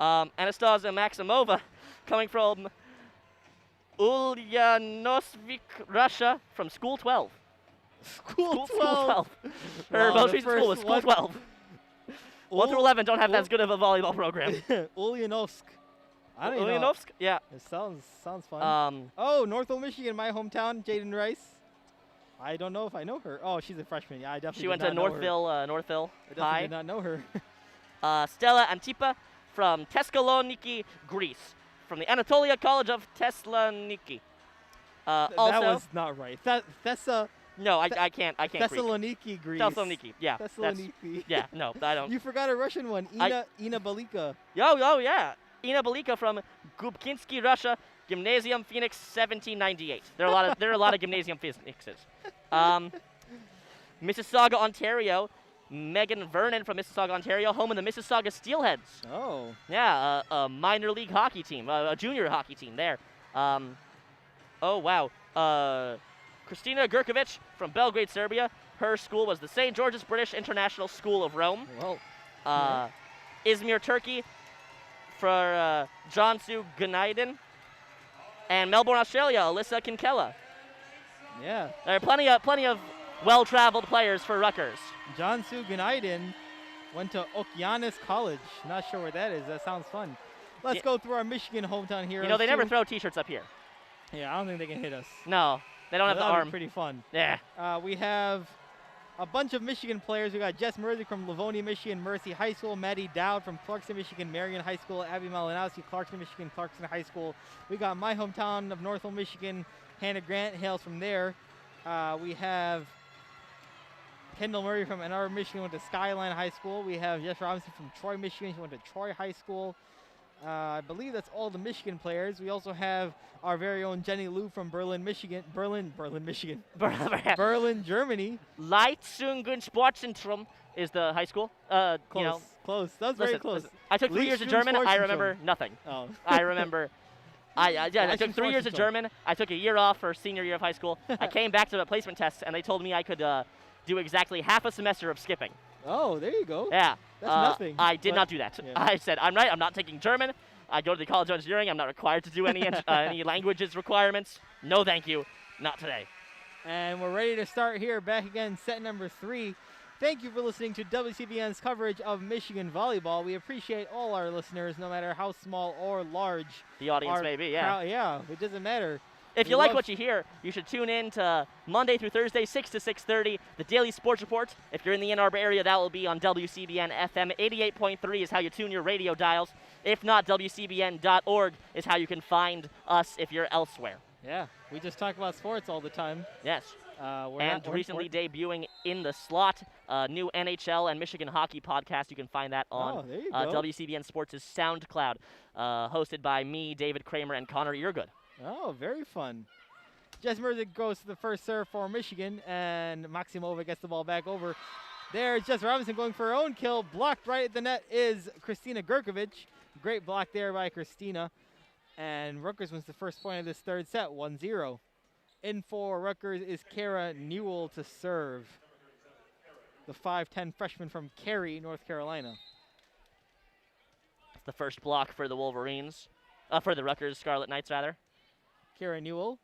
Anastasia Maximova, coming from Ulyanovsk, Russia, from School 12. School 12. Her most recent school was School 12. 1 through 11 don't have as good of a volleyball program. Ulyanovsk. I don't know. Ulyanovsk? Yeah. It sounds fun. Northville, Michigan, my hometown, Jaden Rice. I don't know if I know her. Oh, she's a freshman. Yeah, I definitely She went to Northville High. I did not know her. Stella Antipa from Thessaloniki, Greece, from the Anatolia College of Thessaloniki. That was not right. No, I can't Thessaloniki, Greece. Thessaloniki, yeah. Thessaloniki. Yeah, no, I don't. You forgot a Russian one. Ina Balika. Oh, yeah. Ina Balika from Gubkinsky, Russia. Gymnasium Phoenix 1798. There are a lot of Gymnasium Phoenixes. Mississauga, Ontario. Megan Vernon from Mississauga, Ontario, home of the Mississauga Steelheads. Oh. Yeah, a minor league hockey team, a junior hockey team there. Oh, wow. Christina Gurkovich from Belgrade, Serbia. Her school was the St. George's British International School of Rome. Well. Izmir, Turkey, for Cansu Günaydın. And Melbourne, Australia, Alyssa Kinkella. Yeah. There are plenty of well-traveled players for Rutgers. Cansu Günaydın went to Okeanis College. Not sure where that is. That sounds fun. Let's go through our Michigan hometown heroes. You know, they never throw T-shirts up here. Yeah, I don't think they can hit us. No, they don't have the arm. Pretty fun. Yeah. We have a bunch of Michigan players. We got Jess Mersey from Livonia, Michigan, Mercy High School. Maddie Dowd from Clarkson, Michigan, Marion High School. Abby Malinowski, Clarkson, Michigan, Clarkson High School. We got my hometown of Northville, Michigan. Hannah Grant hails from there. We have Kendall Murray from Ann Arbor, Michigan, went to Skyline High School. We have Jess Robinson from Troy, Michigan. She went to Troy High School. I believe that's all the Michigan players. We also have our very own Jenny Liu from Berlin, Michigan. Berlin, Michigan. Berlin, Germany. Leistungssportzentrum is the high school. Close. That was very close. Listen, I took 3 years of German. I remember nothing. Oh. I remember. I took 3 years of German. I took a year off for senior year of high school. I came back to the placement test, and they told me I could do exactly half a semester of skipping. Oh, there you go. Yeah. That's nothing. I did not do that. Yeah. I said, I'm not taking German. I go to the College of Engineering. I'm not required to do any languages requirements. No, thank you. Not today. And we're ready to start here. Back again, set number 3. Thank you for listening to WCBN's coverage of Michigan volleyball. We appreciate all our listeners, no matter how small or large the audience may be. Yeah. Yeah, it doesn't matter. If you like what you hear, you should tune in to Monday through Thursday, 6 to 6:30, the Daily Sports Report. If you're in the Ann Arbor area, that will be on WCBN FM. 88.3 is how you tune your radio dials. If not, WCBN.org is how you can find us if you're elsewhere. Yeah, we just talk about sports all the time. Yes. And recently debuting in the slot, new NHL and Michigan hockey podcast. You can find that on WCBN Sports' SoundCloud, hosted by me, David Kramer, and Connor Eargood. Oh, very fun. Jess Merzick goes to the first serve for Michigan, and Maximova gets the ball back over. There's Jess Robinson going for her own kill. Blocked right at the net is Christina Gurkovich. Great block there by Christina. And Rutgers wins the first point of this third set, 1-0. In for Rutgers is Kara Newell to serve. The 5'10 freshman from Cary, North Carolina. It's the first block for the Wolverines. For the Rutgers Scarlet Knights, rather. Kara Newell,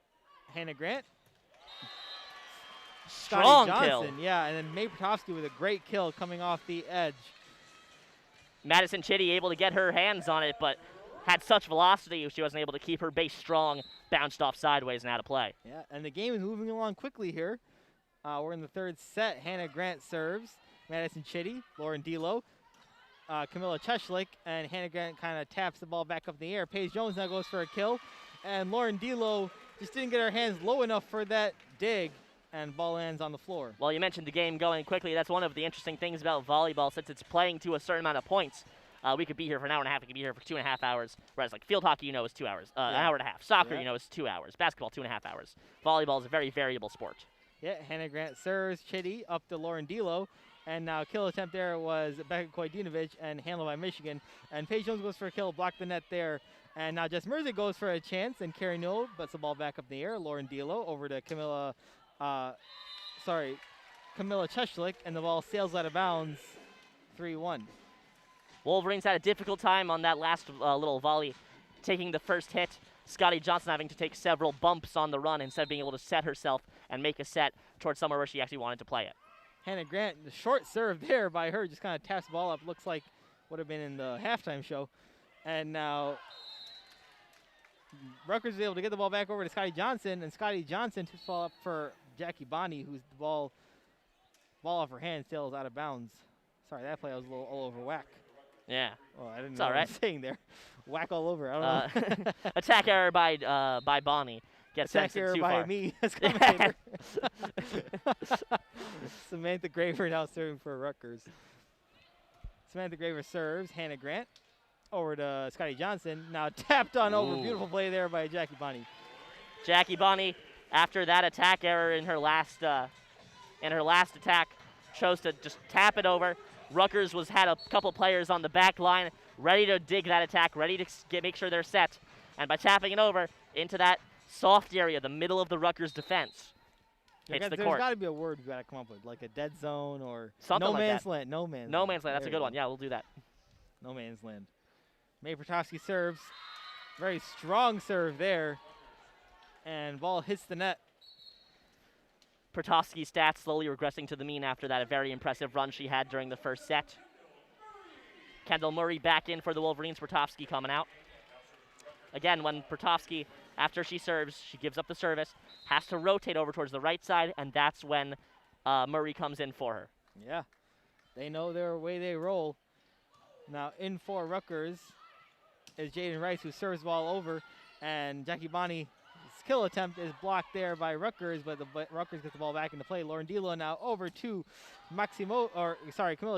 Hannah Grant. Strong Scotty kill. Johnson, yeah, and then May Pertovsky with a great kill coming off the edge. Madison Chitty able to get her hands on it, but had such velocity she wasn't able to keep her base strong, bounced off sideways and out of play. Yeah, and the game is moving along quickly here. We're in the third set. Hannah Grant serves. Madison Chitty, Lauren Delo, Camilla Cheshlik, and Hannah Grant kind of taps the ball back up in the air. Paige Jones now goes for a kill, and Lauren Delo just didn't get her hands low enough for that dig, and ball lands on the floor. Well, you mentioned the game going quickly. That's one of the interesting things about volleyball, since it's playing to a certain amount of points. We could be here for an hour and a half. We could be here for 2.5 hours. Whereas, like, field hockey, is 2 hours. An hour and a half. Soccer, is 2 hours. Basketball, 2.5 hours. Volleyball is a very variable sport. Yeah, Hannah Grant serves Chitty up to Lauren Delo. And now kill attempt there was Becca Kojdinovic and handled by Michigan. And Paige Jones goes for a kill, blocked the net there. And now Jess Merzick goes for a chance, and Carrie Newell butts the ball back up in the air. Lauren Delo over to Camilla Cheshlik, and the ball sails out of bounds, 3-1. Wolverines had a difficult time on that last little volley, taking the first hit. Scotty Johnson having to take several bumps on the run instead of being able to set herself and make a set towards somewhere where she actually wanted to play it. Hannah Grant, the short serve there by her, just kind of taps the ball up. Looks like would have been in the halftime show. And now Rutgers is able to get the ball back over to Scotty Johnson, and Scotty Johnson tips the ball up for Jackie Bonney, who's the ball off her hand sails out of bounds. Sorry, that play was a little all over whack. Yeah. Oh, I didn't know what I was saying there. Whack all over. I don't know. Attack error by Bonney. Gets attack error by me as commentator. Samantha Graver now serving for Rutgers. Samantha Graver serves. Hannah Grant over to Scotty Johnson. Now tapped on over. Beautiful play there by Jackie Bonney. Jackie Bonney, after that attack error in her last attack, chose to just tap it over. Rutgers had a couple players on the back line ready to dig that attack, ready to make sure they're set. And by tapping it over into that soft area, the middle of the Rutgers defense, hits the court. There's got to be a word we've got to come up with, like a dead zone or something no man's like that. land. No man's land. No man's land. That's a good one. Yeah, we'll do that. No man's land. May Pertovsky serves. Very strong serve there. And ball hits the net. Pertovsky's stats slowly regressing to the mean after that very impressive run she had during the first set. Kendall Murray back in for the Wolverines. Pertovsky coming out. Again, when Pertovsky, after she serves, she gives up the service, has to rotate over towards the right side, and that's when Murray comes in for her. Yeah, they know their way they roll. Now in for Rutgers is Jaden Rice, who serves the ball over, and Jackie Bonney's kill attempt is blocked there by Rutgers, but Rutgers gets the ball back into play. Lauren Delo now over to Camilla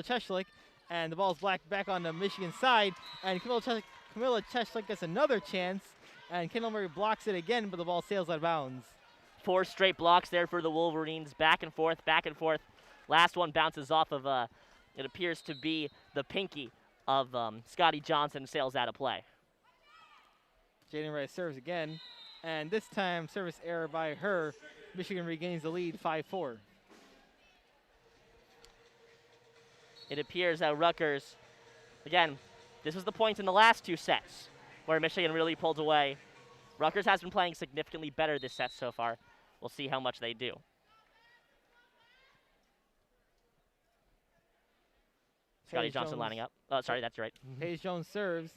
Cheshlik, and the ball's back on the Michigan side, and Camilla Cheshlik gets another chance, and Kendall Murray blocks it again, but the ball sails out of bounds. 4 straight blocks there for the Wolverines, back and forth, back and forth. Last one bounces off of, it appears to be the pinky of Scotty Johnson, sails out of play. Jaden Rice serves again, and this time service error by her. Michigan regains the lead, 5-4. It appears that Rutgers, again, this was the point in the last 2 sets where Michigan really pulled away. Rutgers has been playing significantly better this set so far. We'll see how much they do. Scotty Johnson lining up. Oh, sorry, that's right. Paige Jones serves.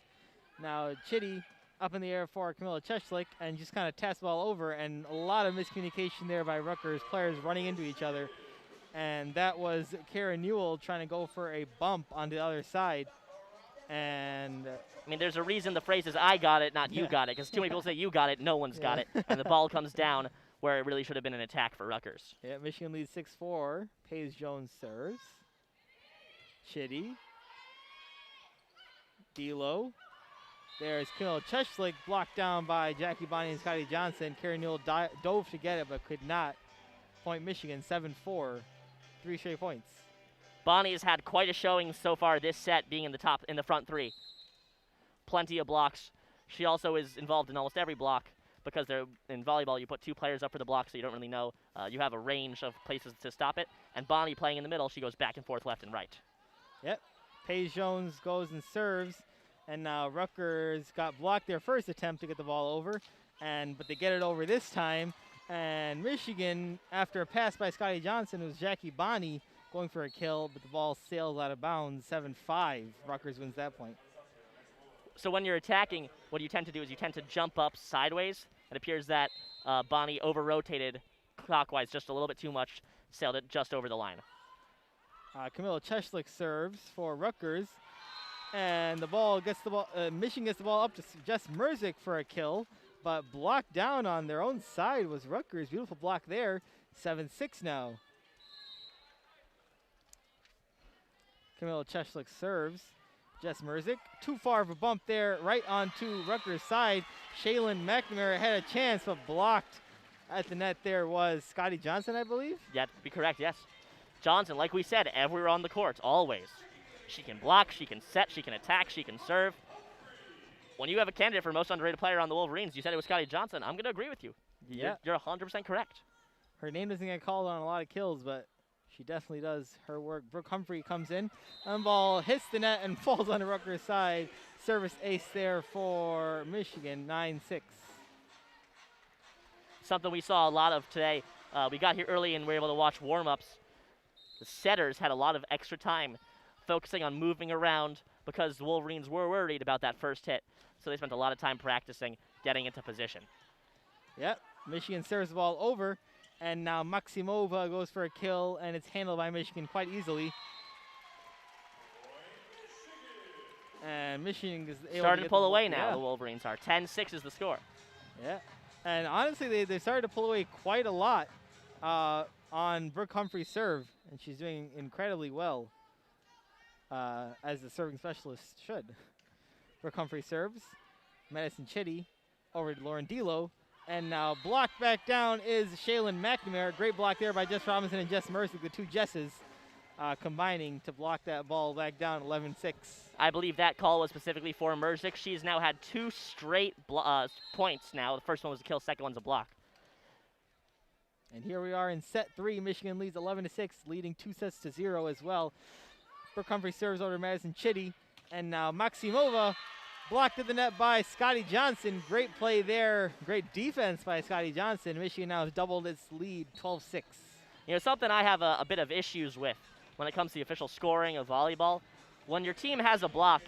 Now Chitty up in the air for Camilla Cheshlik and just kind of taps the ball over, and a lot of miscommunication there by Rutgers players running into each other. And that was Kara Newell trying to go for a bump on the other side. And I mean, there's a reason the phrase is "I got it," not "you got it," because too many people say "you got it," no one's got it, and the ball comes down where it really should have been an attack for Rutgers. Yeah, Michigan leads 6-4. Paige Jones serves. Chitty. D'Lo. There's Camilla Cheshlik, blocked down by Jackie Bonnie and Scotty Johnson. Karen Newell dove to get it, but could not. Point Michigan, 7-4. 3 straight points. Bonnie has had quite a showing so far this set, being in the front three. Plenty of blocks. She also is involved in almost every block because in volleyball you put 2 players up for the block, so you don't really know. You have a range of places to stop it. And Bonnie playing in the middle, she goes back and forth, left and right. Yep. Paige Jones goes and serves, and now Rutgers got blocked their first attempt to get the ball over, but they get it over this time. And Michigan, after a pass by Scotty Johnson, it was Jackie Bonnie going for a kill, but the ball sails out of bounds, 7-5. Rutgers wins that point. So when you're attacking, what you tend to do is you tend to jump up sideways. It appears that Bonnie over-rotated clockwise just a little bit too much, sailed it just over the line. Camilla Cheshlik serves for Rutgers, and Michigan gets the ball up to Jess Merzick for a kill, but blocked down on their own side was Rutgers. Beautiful block there, 7-6 now. Camilla Cheshlik serves. Jess Merzick, too far of a bump there, right onto Rutgers' side. Shaylin McNamara had a chance, but blocked at the net there was Scotty Johnson, I believe? Yeah, to be correct, yes. Johnson, like we said, everywhere on the court, always. She can block, she can set, she can attack, she can serve. When you have a candidate for most underrated player on the Wolverines, you said it was Scotty Johnson. I'm going to agree with you. Yeah. You're 100% correct. Her name doesn't get called on a lot of kills, but she definitely does her work. Brooke Humphrey comes in. Ball hits the net and falls on the Rutgers side. Service ace there for Michigan, 9-6. Something we saw a lot of today. We got here early and were able to watch warm-ups. The setters had a lot of extra time focusing on moving around because the Wolverines were worried about that first hit. So they spent a lot of time practicing, getting into position. Yep, Michigan serves the ball over, and now Maximova goes for a kill, and it's handled by Michigan quite easily. And Michigan is able starting to pull away now, yeah. The Wolverines are. 10-6 is the score. Yeah, and honestly, they started to pull away quite a lot on Brooke Humphrey's serve, and she's doing incredibly well, as the serving specialist should. Brooke Humphrey serves. Madison Chitty over to Lauren D'Lo. And now blocked back down is Shaylin McNamara. Great block there by Jess Robinson and Jess Merzick, the 2 Jesses combining to block that ball back down, 11-6. I believe that call was specifically for Merzick. She's now had 2 straight points now. The first one was a kill, second one's a block. And here we are in set 3. Michigan leads 11-6, leading 2-0 as well. Brooke Humphrey serves over to Madison Chitty. And now Maximova blocked at the net by Scotty Johnson. Great play there. Great defense by Scotty Johnson. Michigan now has doubled its lead, 12-6. You know, something I have a bit of issues with when it comes to the official scoring of volleyball. When your team has a block,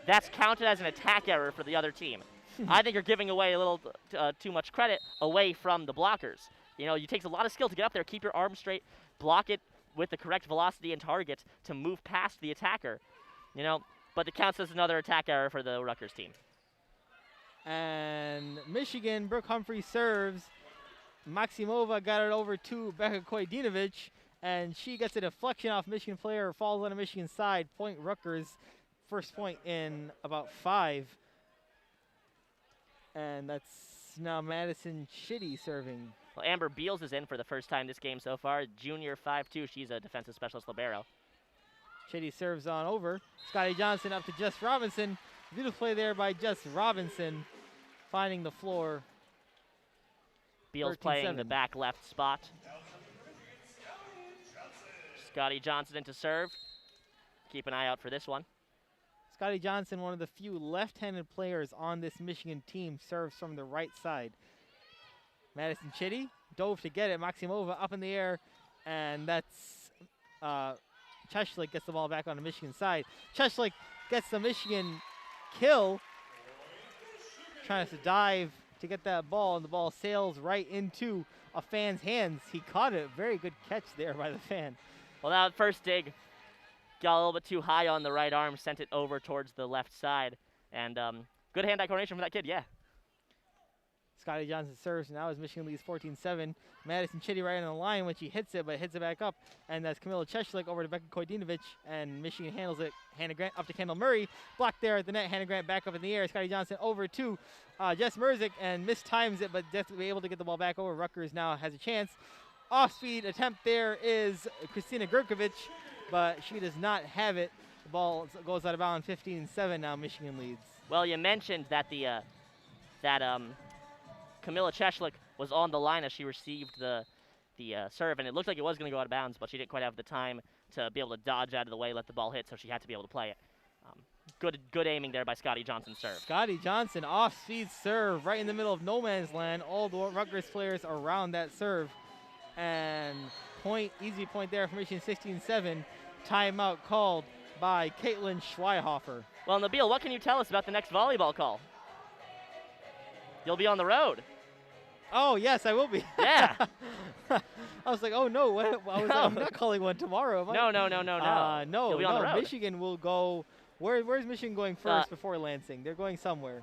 that's counted as an attack error for the other team. I think you're giving away a little too much credit away from the blockers. You know, it takes a lot of skill to get up there, keep your arm straight, block it with the correct velocity and target to move past the attacker. You know, but it counts as another attack error for the Rutgers team. And Michigan, Brooke Humphrey serves. Maximova got it over to Becca Kojdinovic, and she gets a deflection off Michigan player, falls on the Michigan side. Point Rutgers, first point in about 5. And that's now Madison Chitty serving. Well, Amber Beals is in for the first time this game so far. Junior 5'2", she's a defensive specialist libero. Chitty serves on over. Scotty Johnson up to Jess Robinson. Beautiful play there by Jess Robinson, finding the floor. Beals playing the back left spot. Scotty Johnson into serve. Keep an eye out for this one. Scotty Johnson, one of the few left-handed players on this Michigan team, serves from the right side. Madison Chitty dove to get it. Maximova up in the air, and that's Cheshlik gets the ball back on the Michigan side. Cheshlik gets the Michigan kill. trying to dive to get that ball, and the ball sails right into a fan's hands. He caught it. Very good catch there by the fan. Well, that first dig got a little bit too high on the right arm, sent it over towards the left side. And good hand-eye coordination from that kid, yeah. Scotty Johnson serves, now as Michigan leads 14-7. Madison Chitty right on the line when she hits it, but hits it back up. And that's Kamila Cheshlik over to Becca Kojdinovic, and Michigan handles it. Hannah Grant up to Kendall Murray. Blocked there at the net. Hannah Grant back up in the air. Scotty Johnson over to Jess Merzik, and mistimes it, but definitely able to get the ball back over. Rutgers now has a chance. Off-speed attempt there is Christina Gurkovich, but she does not have it. The ball goes out of bounds, 15-7 now. Michigan leads. Well, you mentioned that Kamila Cheshlik was on the line as she received the serve, and it looked like it was going to go out of bounds, but she didn't quite have the time to be able to dodge out of the way, let the ball hit, so she had to be able to play it. Good aiming there by Scotty Johnson's serve. Scotty Johnson off-speed serve right in the middle of no man's land. All the Rutgers players around that serve, and easy point there for Michigan, 16-7. Timeout called by Caitlin Schweihofer. Well, Nabeel, what can you tell us about the next volleyball call? You'll be on the road. Oh, yes, I will be. Yeah. I was like, oh, no, I'm not calling one tomorrow. No. No, You'll be on the road. Michigan will go. Where's Michigan going first before Lansing? They're going somewhere.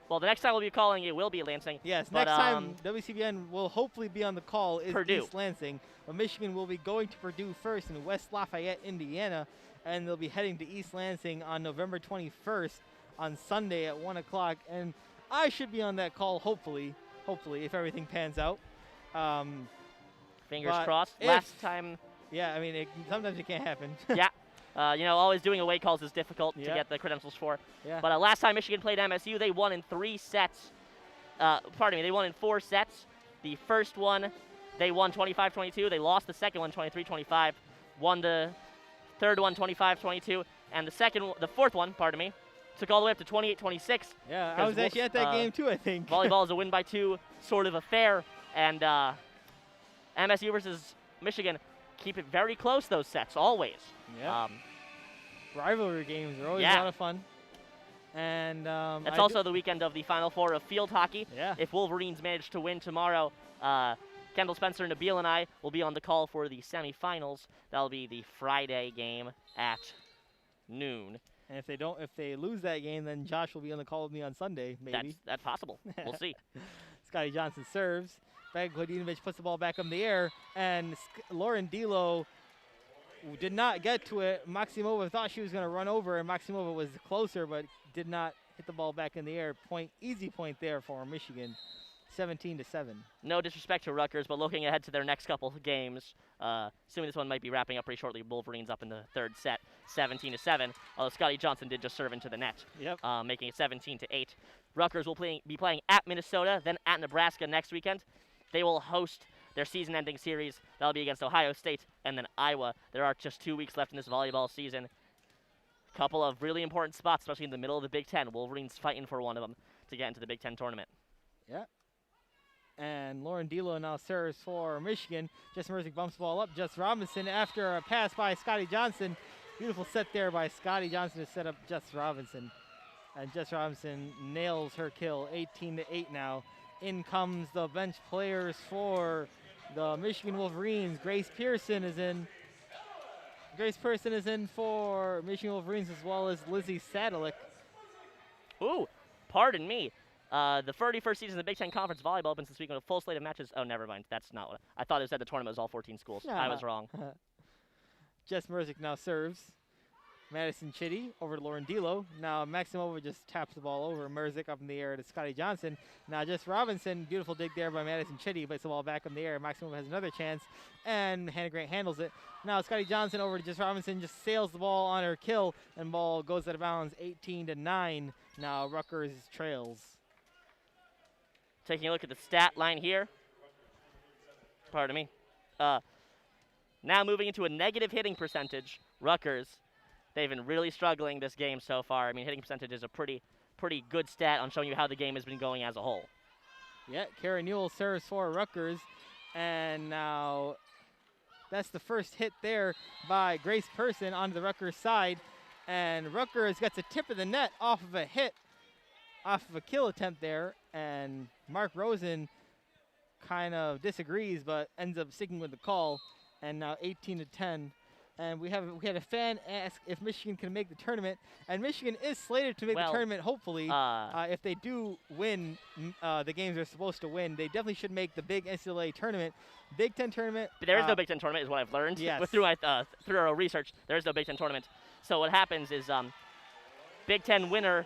Well, the next time we'll be calling it will be Lansing. Yes, next time WCBN will hopefully be on the call is Purdue. East Lansing. But Michigan will be going to Purdue first in West Lafayette, Indiana, and they'll be heading to East Lansing on November 21st on Sunday at 1 o'clock. And I should be on that call, hopefully, if everything pans out. Fingers crossed. Last time. Yeah, I mean, sometimes it can't happen. Yeah. Always doing away calls is difficult to get the credentials for. Yeah. But last time Michigan played MSU, they won in 3 sets. They won in 4 sets. The first one, they won 25-22. They lost the second one 23-25. Won the third one 25-22. And the fourth one, took all the way up to 28-26. Yeah, I was actually at that game too, I think. Volleyball is a win by 2 sort of affair. And MSU versus Michigan keep it very close, those sets, always. Yeah. Rivalry games are always a lot of fun. And it's also the weekend of the Final Four of field hockey. Yeah. If Wolverines manage to win tomorrow, Kendall Spencer, Nabeel, and I will be on the call for the semifinals. That'll be the Friday game at noon. And if they lose that game, then Josh will be on the call with me on Sunday, maybe. That's possible. We'll see. Scotty Johnson serves. Baig Kojdinovic puts the ball back up in the air, and Lauren Delo did not get to it. Maximova thought she was going to run over, and Maximova was closer, but did not hit the ball back in the air. Easy point there for Michigan, 17-7. No disrespect to Rutgers, but looking ahead to their next couple of games, assuming this one might be wrapping up pretty shortly, Wolverines up in the third set, 17-7. Although Scotty Johnson did just serve into the net, making it 17-8. Rutgers will be playing at Minnesota, then at Nebraska next weekend. They will host their season-ending series. That'll be against Ohio State and then Iowa. There are just 2 weeks left in this volleyball season. Couple of really important spots, especially in the middle of the Big Ten. Wolverines fighting for one of them to get into the Big Ten tournament. Yeah. And Lauren Delo now serves for Michigan. Jess Merzik bumps the ball up. Jess Robinson after a pass by Scotty Johnson. Beautiful set there by Scotty Johnson to set up Jess Robinson. And Jess Robinson nails her kill, 18-8 now. In comes the bench players for the Michigan Wolverines. Grace Pearson is in. Grace Pearson is in for Michigan Wolverines, as well as Lizzie Sadalik. Ooh, pardon me. The 31st season of the Big Ten Conference Volleyball opens this week with a full slate of matches. Oh, never mind. That's not what I thought. It said the tournament was all 14 schools. I was wrong. Jess Merzik now serves. Madison Chitty over to Lauren Delo. Now Maximova just taps the ball over. Merzik up in the air to Scotty Johnson. Now Jess Robinson, beautiful dig there by Madison Chitty, puts the ball back in the air. Maximova has another chance, and Hannah Grant handles it. Now Scotty Johnson over to Jess Robinson, just sails the ball on her kill, and ball goes out of bounds, 18-9. Now Rutgers trails. Taking a look at the stat line here. Pardon me. Now moving into a negative hitting percentage, Rutgers. They've been really struggling this game so far. I mean, hitting percentage is a pretty good stat on showing you how the game has been going as a whole. Yeah, Kara Newell serves for Rutgers. And now that's the first hit there by Grace Pearson onto the Rutgers side. And Rutgers gets a tip of the net off of a hit off of a kill attempt there, and Mark Rosen kind of disagrees, but ends up sticking with the call, and now 18-10. And we had a fan ask if Michigan can make the tournament, and Michigan is slated to make the tournament, hopefully. If they do win the games they're supposed to win, they definitely should make the big NCAA tournament. Big Ten tournament. But there is no Big Ten tournament is what I've learned. Yes. through our research. There is no Big Ten tournament. So what happens is Big Ten winner,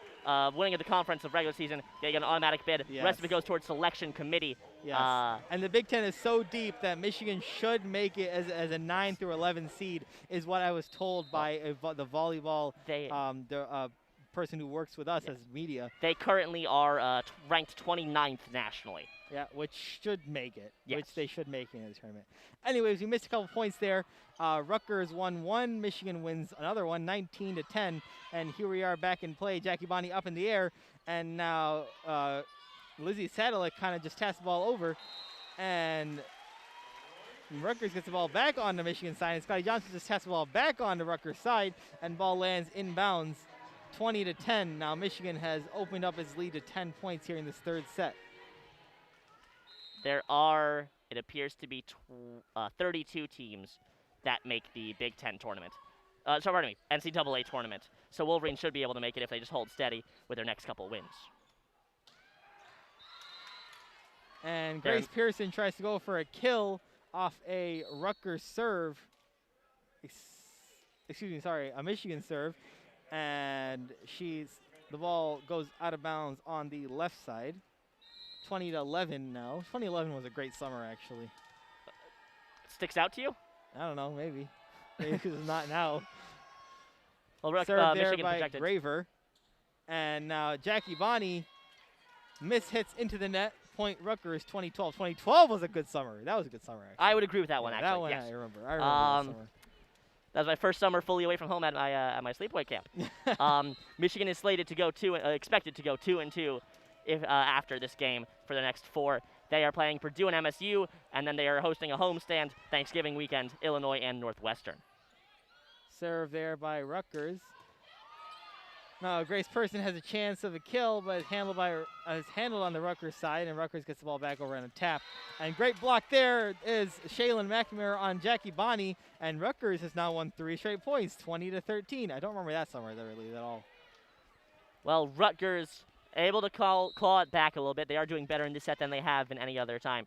winning of the conference of regular season, they get an automatic bid. Yes. The rest of it goes towards selection committee. Yes. And the Big Ten is so deep that Michigan should make it as a 9 through 11 seed, is what I was told by the volleyball person who works with us as media. They currently are ranked 29th nationally. Yeah, which should make it. Yes. Which they should make it in the tournament. Anyways, we missed a couple points there. Rutgers won one. Michigan wins another one, 19-10. And here we are back in play. Jackie Bonney up in the air. And now Lizzie Sadalik kind of just taps the ball over. And Rutgers gets the ball back on the Michigan side. And Scotty Johnson just taps the ball back on the Rutgers side. And ball lands inbounds, 20-10. Now Michigan has opened up its lead to 10 points here in this third set. There are, it appears to be 32 teams that make the Big Ten tournament. NCAA tournament. So Wolverines should be able to make it if they just hold steady with their next couple wins. And Grace Pearson tries to go for a kill off a Rutgers serve. A Michigan serve. And the ball goes out of bounds on the left side. 20-11 now. 2011 was a great summer, actually. It sticks out to you? I don't know, maybe. Maybe because it's not now. Well, served there Michigan by projected. Graver. And now Jackie Bonney mishits into the net. Point Rutgers, 2012. 2012 was a good summer. That was a good summer, actually. I would agree with that one, actually. That one, yes. I remember. I remember that summer. That was my first summer fully away from home at my sleepaway camp. Michigan is slated to go expected to go 2-2 after this game for the next 4. They are playing Purdue and MSU, and then they are hosting a homestand Thanksgiving weekend, Illinois and Northwestern. Serve there by Rutgers. No, Grace Person has a chance of a kill, but it's handled on the Rutgers side, and Rutgers gets the ball back over on a tap. And great block there is Shaylin McNamara on Jackie Bonney, and Rutgers has now won 3 straight points, 20-13. I don't remember that summer really at all. Well, Rutgers able to claw it back a little bit. They are doing better in this set than they have in any other time.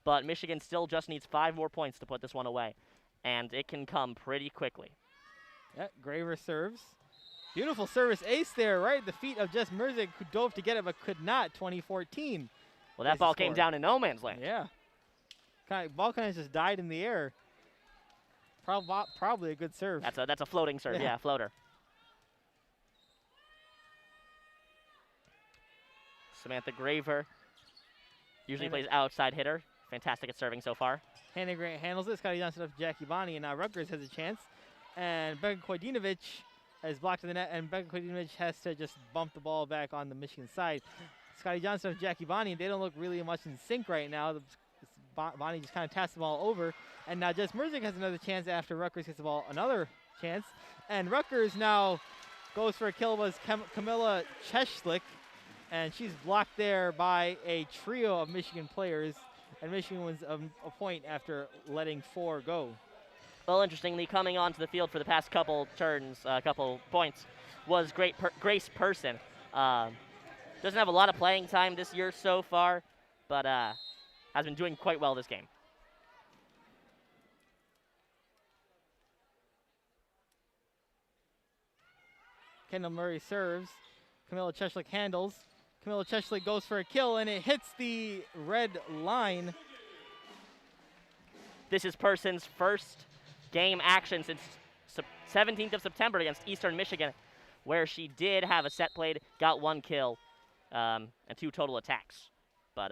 But Michigan still just needs 5 more points to put this one away, and it can come pretty quickly. Yeah, Graver serves. Beautiful service ace there, right at the feet of Jess Merzick, who dove to get it but could not, 2014. Well, that ball came down in no man's land. Yeah. Ball kind of just died in the air. Probably a good serve. That's a floating serve, yeah floater. Samantha Graver usually plays outside hitter. Fantastic at serving so far. Hannah Grant handles it. Scotty Johnson up to Jackie Bonney, and now Rutgers has a chance. And Becca Kojdinovic is blocked to the net, and Becca Kojdinovic has to just bump the ball back on the Michigan side. Scotty Johnson up to Jackie Bonney, they don't look really much in sync right now. Bonney just kind of taps the ball over. And now Jess Merzick has another chance after Rutgers gets the ball. Another chance. And Rutgers now goes for a kill was Camilla Cheshlik. And she's blocked there by a trio of Michigan players. And Michigan wins a point after letting 4 go. Well, interestingly, coming onto the field for the past couple turns, couple points, was Grace Person. Doesn't have a lot of playing time this year so far, but has been doing quite well this game. Kendall Murray serves. Camilla Cheshlik handles. Camilla Cheshlik goes for a kill, and it hits the red line. This is Person's first game action since 17th of September against Eastern Michigan, where she did have a set played, got 1 kill, and 2 total attacks. But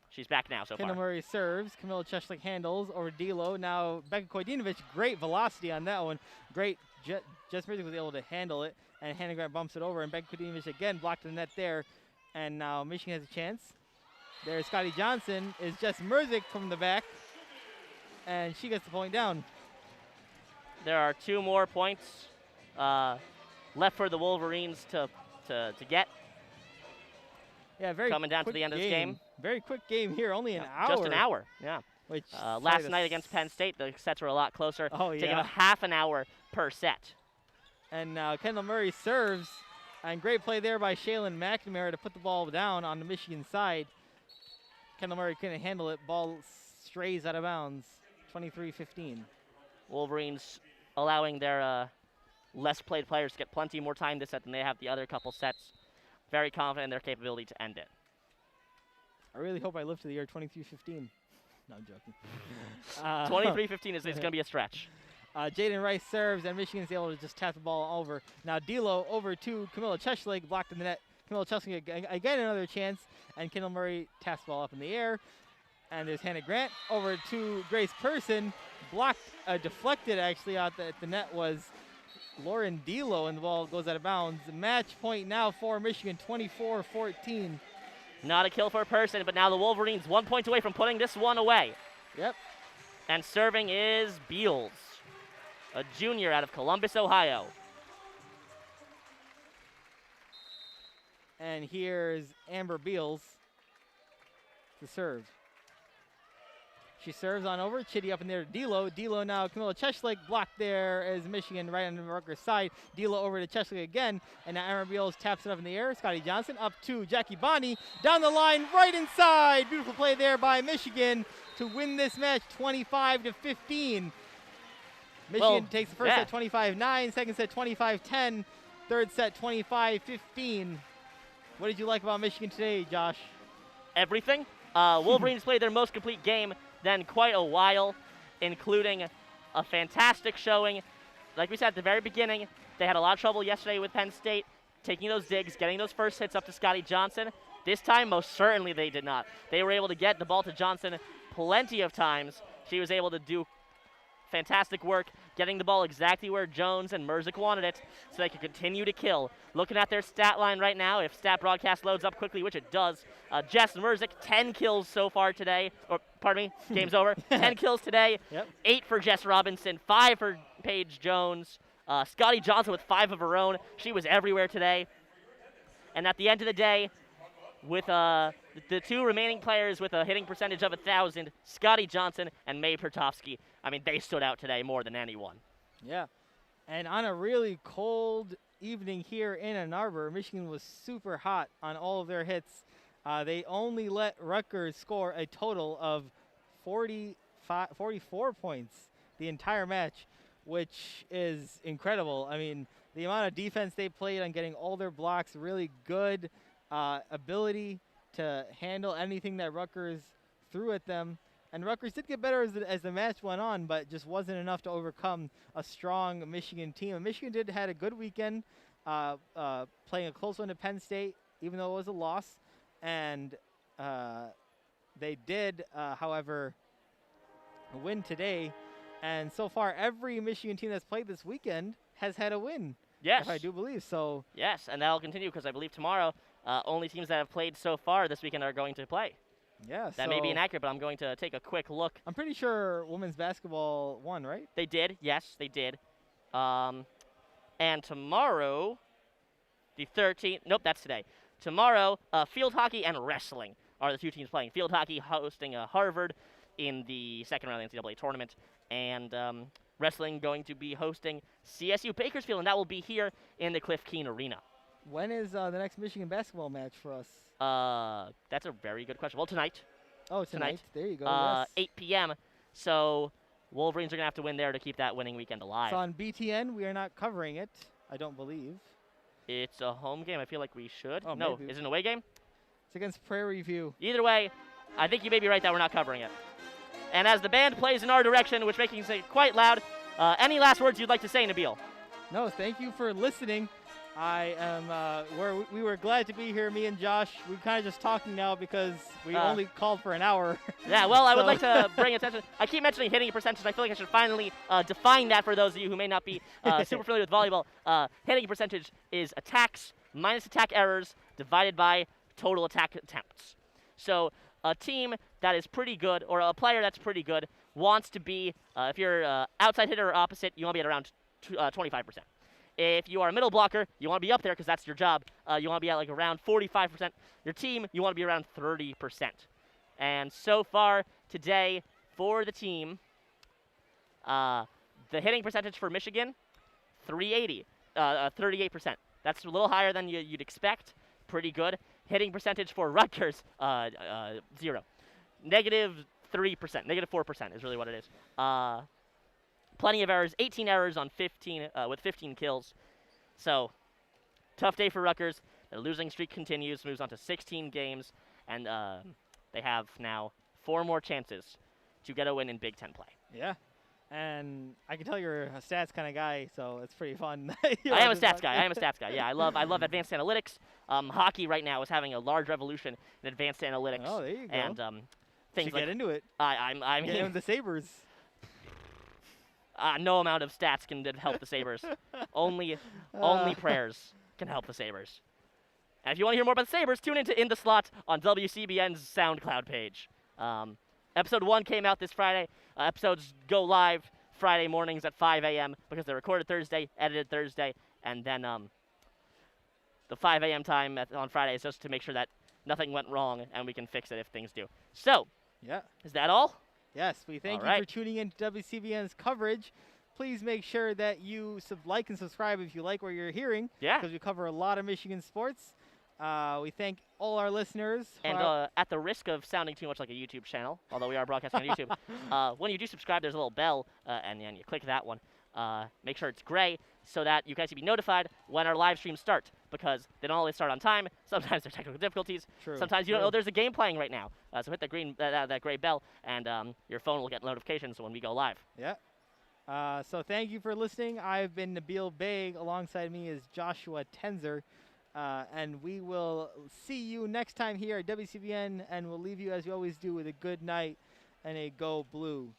she's back now so far. Kendall Murray serves. Camilla Cheshlik handles over D'Lo. Now Becca Kojdinovic, great velocity on that one. Great. Jess Merzick was able to handle it, and Hannah Grant bumps it over, and Becca Kojdinovic again blocked the net there. And now Michigan has a chance. There's Scotty Johnson. Is Jess Merzick from the back, and she gets the point down. There are 2 more points left for the Wolverines to get. Yeah, very coming down to the end of this game. Very quick game here, only an hour. Just an hour, yeah. Which last night against Penn State, the sets were a lot closer. Oh, yeah. Taking about half an hour per set. And now Kendall Murray serves. And great play there by Shaylin McNamara to put the ball down on the Michigan side. Kendall Murray couldn't handle it. Ball strays out of bounds. 23-15. Wolverines allowing their less played players to get plenty more time this set than they have the other couple sets. Very confident in their capability to end it. I really hope I live to the year 23-15. No, I'm joking. 23-15 is going to be a stretch. Jaden Rice serves, and Michigan's able to just tap the ball over. Now D'Lo over to Camilla Cheshlik, blocked in the net. Camilla Cheshlik again another chance, and Kendall Murray taps the ball up in the air. And there's Hannah Grant over to Grace Person, blocked, deflected actually out at the net was Lauren D'Lo, and the ball goes out of bounds. Match point now for Michigan, 24-14. Not a kill for a person, but now the Wolverines 1 point away from putting this one away. Yep. And serving is Beals, a junior out of Columbus, Ohio. And here's Amber Beals to serve. She serves on over. Chitty up in there to D'Lo. D'Lo now, Camilla Cheshlik blocked there as Michigan right on the Rutgers side. D'Lo over to Cheshlik again. And now Amber Beals taps it up in the air. Scotty Johnson up to Jackie Bonney. Down the line, right inside. Beautiful play there by Michigan to win this match 25-15. Michigan takes the first set 25-9, second set 25-10, third set 25-15. What did you like about Michigan today, Josh? Everything. Wolverines played their most complete game than quite a while, including a fantastic showing. Like we said at the very beginning, they had a lot of trouble yesterday with Penn State, taking those digs, getting those first hits up to Scotty Johnson. This time, most certainly they did not. They were able to get the ball to Johnson plenty of times. She was able to do fantastic work, getting the ball exactly where Jones and Merzik wanted it so they could continue to kill. Looking at their stat line right now, if Stat Broadcast loads up quickly, which it does, Jess Merzik, 10 kills so far today. Or, pardon me, game's over. 10 kills today, 8 for Jess Robinson, 5 for Paige Jones. Scotty Johnson with 5 of her own. She was everywhere today. And at the end of the day, with the two remaining players with a hitting percentage of 1,000, Scotty Johnson and May Pertovsky, I mean, they stood out today more than anyone. Yeah. And on a really cold evening here in Ann Arbor, Michigan was super hot on all of their hits. They only let Rutgers score a total of 44 points the entire match, which is incredible. I mean, the amount of defense they played on getting all their blocks, really good ability to handle anything that Rutgers threw at them. And Rutgers did get better as the match went on, but just wasn't enough to overcome a strong Michigan team. And Michigan had a good weekend, playing a close one to Penn State, even though it was a loss. And they did, however, win today. And so far, every Michigan team that's played this weekend has had a win. Yes. If I do believe so. Yes, and that'll continue because I believe tomorrow, only teams that have played so far this weekend are going to play. Yeah, that may be inaccurate, but I'm going to take a quick look. I'm pretty sure women's basketball won, right? They did. Yes, they did. And tomorrow, the 13th. Nope, that's today. Tomorrow, field hockey and wrestling are the two teams playing. Field hockey hosting Harvard in the second round of the NCAA tournament, and wrestling going to be hosting CSU Bakersfield, and that will be here in the Cliff Keen Arena. When is the next Michigan basketball match for us? That's a very good question. Well, tonight. Oh, tonight. There you go. Yes. 8 p.m. So Wolverines are going to have to win there to keep that winning weekend alive. So on BTN, we are not covering it, I don't believe. It's a home game. I feel like we should. Oh, no, maybe. is it an away game? It's against Prairie View. Either way, I think you may be right that we're not covering it. And as the band plays in our direction, which makes it quite loud, any last words you'd like to say, Nabeel? No, thank you for listening. I am, we were glad to be here, me and Josh. We're kind of just talking now because we only called for an hour. Yeah, well, I would like to bring attention. I keep mentioning hitting percentage. I feel like I should finally define that for those of you who may not be super familiar with volleyball. Hitting percentage is attacks minus attack errors divided by total attack attempts. So a team that is pretty good, or a player that's pretty good, wants to be, if you're outside hitter or opposite, you want to be at around 25%. If you are a middle blocker, you want to be up there because that's your job. You want to be at like around 45%. Your team, you want to be around 30%. And so far today for the team, the hitting percentage for Michigan, 380, 38%. That's a little higher than you'd expect. Pretty good. Hitting percentage for Rutgers, 0. -3%, -4% is really what it is. Plenty of errors, 18 errors on 15 with 15 kills. So tough day for Rutgers. Their losing streak continues, moves on to 16 games, and they have now 4 more chances to get a win in Big Ten play. Yeah. And I can tell you're a stats kind of guy, so it's pretty fun. I am a stats guy. Yeah, I love advanced analytics. Hockey right now is having a large revolution in advanced analytics. Oh, there you go. And things like get into it. I'm get into the Sabres. No amount of stats can help the Sabres. only prayers can help the Sabres. And if you want to hear more about the Sabres, tune into In the Slot on WCBN's SoundCloud page. Episode 1 came out this Friday. Episodes go live Friday mornings at 5 a.m. because they're recorded Thursday, edited Thursday, and then the 5 a.m. time on Friday is just to make sure that nothing went wrong and we can fix it if things do. So, yeah, is that all? Yes, we thank you for tuning in to WCBN's coverage. Please make sure that you like and subscribe if you like what you're hearing. Yeah. Because we cover a lot of Michigan sports. We thank all our listeners. And at the risk of sounding too much like a YouTube channel, although we are broadcasting on YouTube, when you do subscribe, there's a little bell, and you click that one. Make sure it's gray so that you guys can be notified when our live streams start, because they don't always start on time. Sometimes there's technical difficulties. True. Sometimes you don't know there's a game playing right now. So hit that gray bell, and your phone will get notifications when we go live. Yeah. So thank you for listening. I've been Nabeel Baig. Alongside me is Joshua Tenzer. And we will see you next time here at WCBN, and we'll leave you as we always do with a good night and a Go Blue.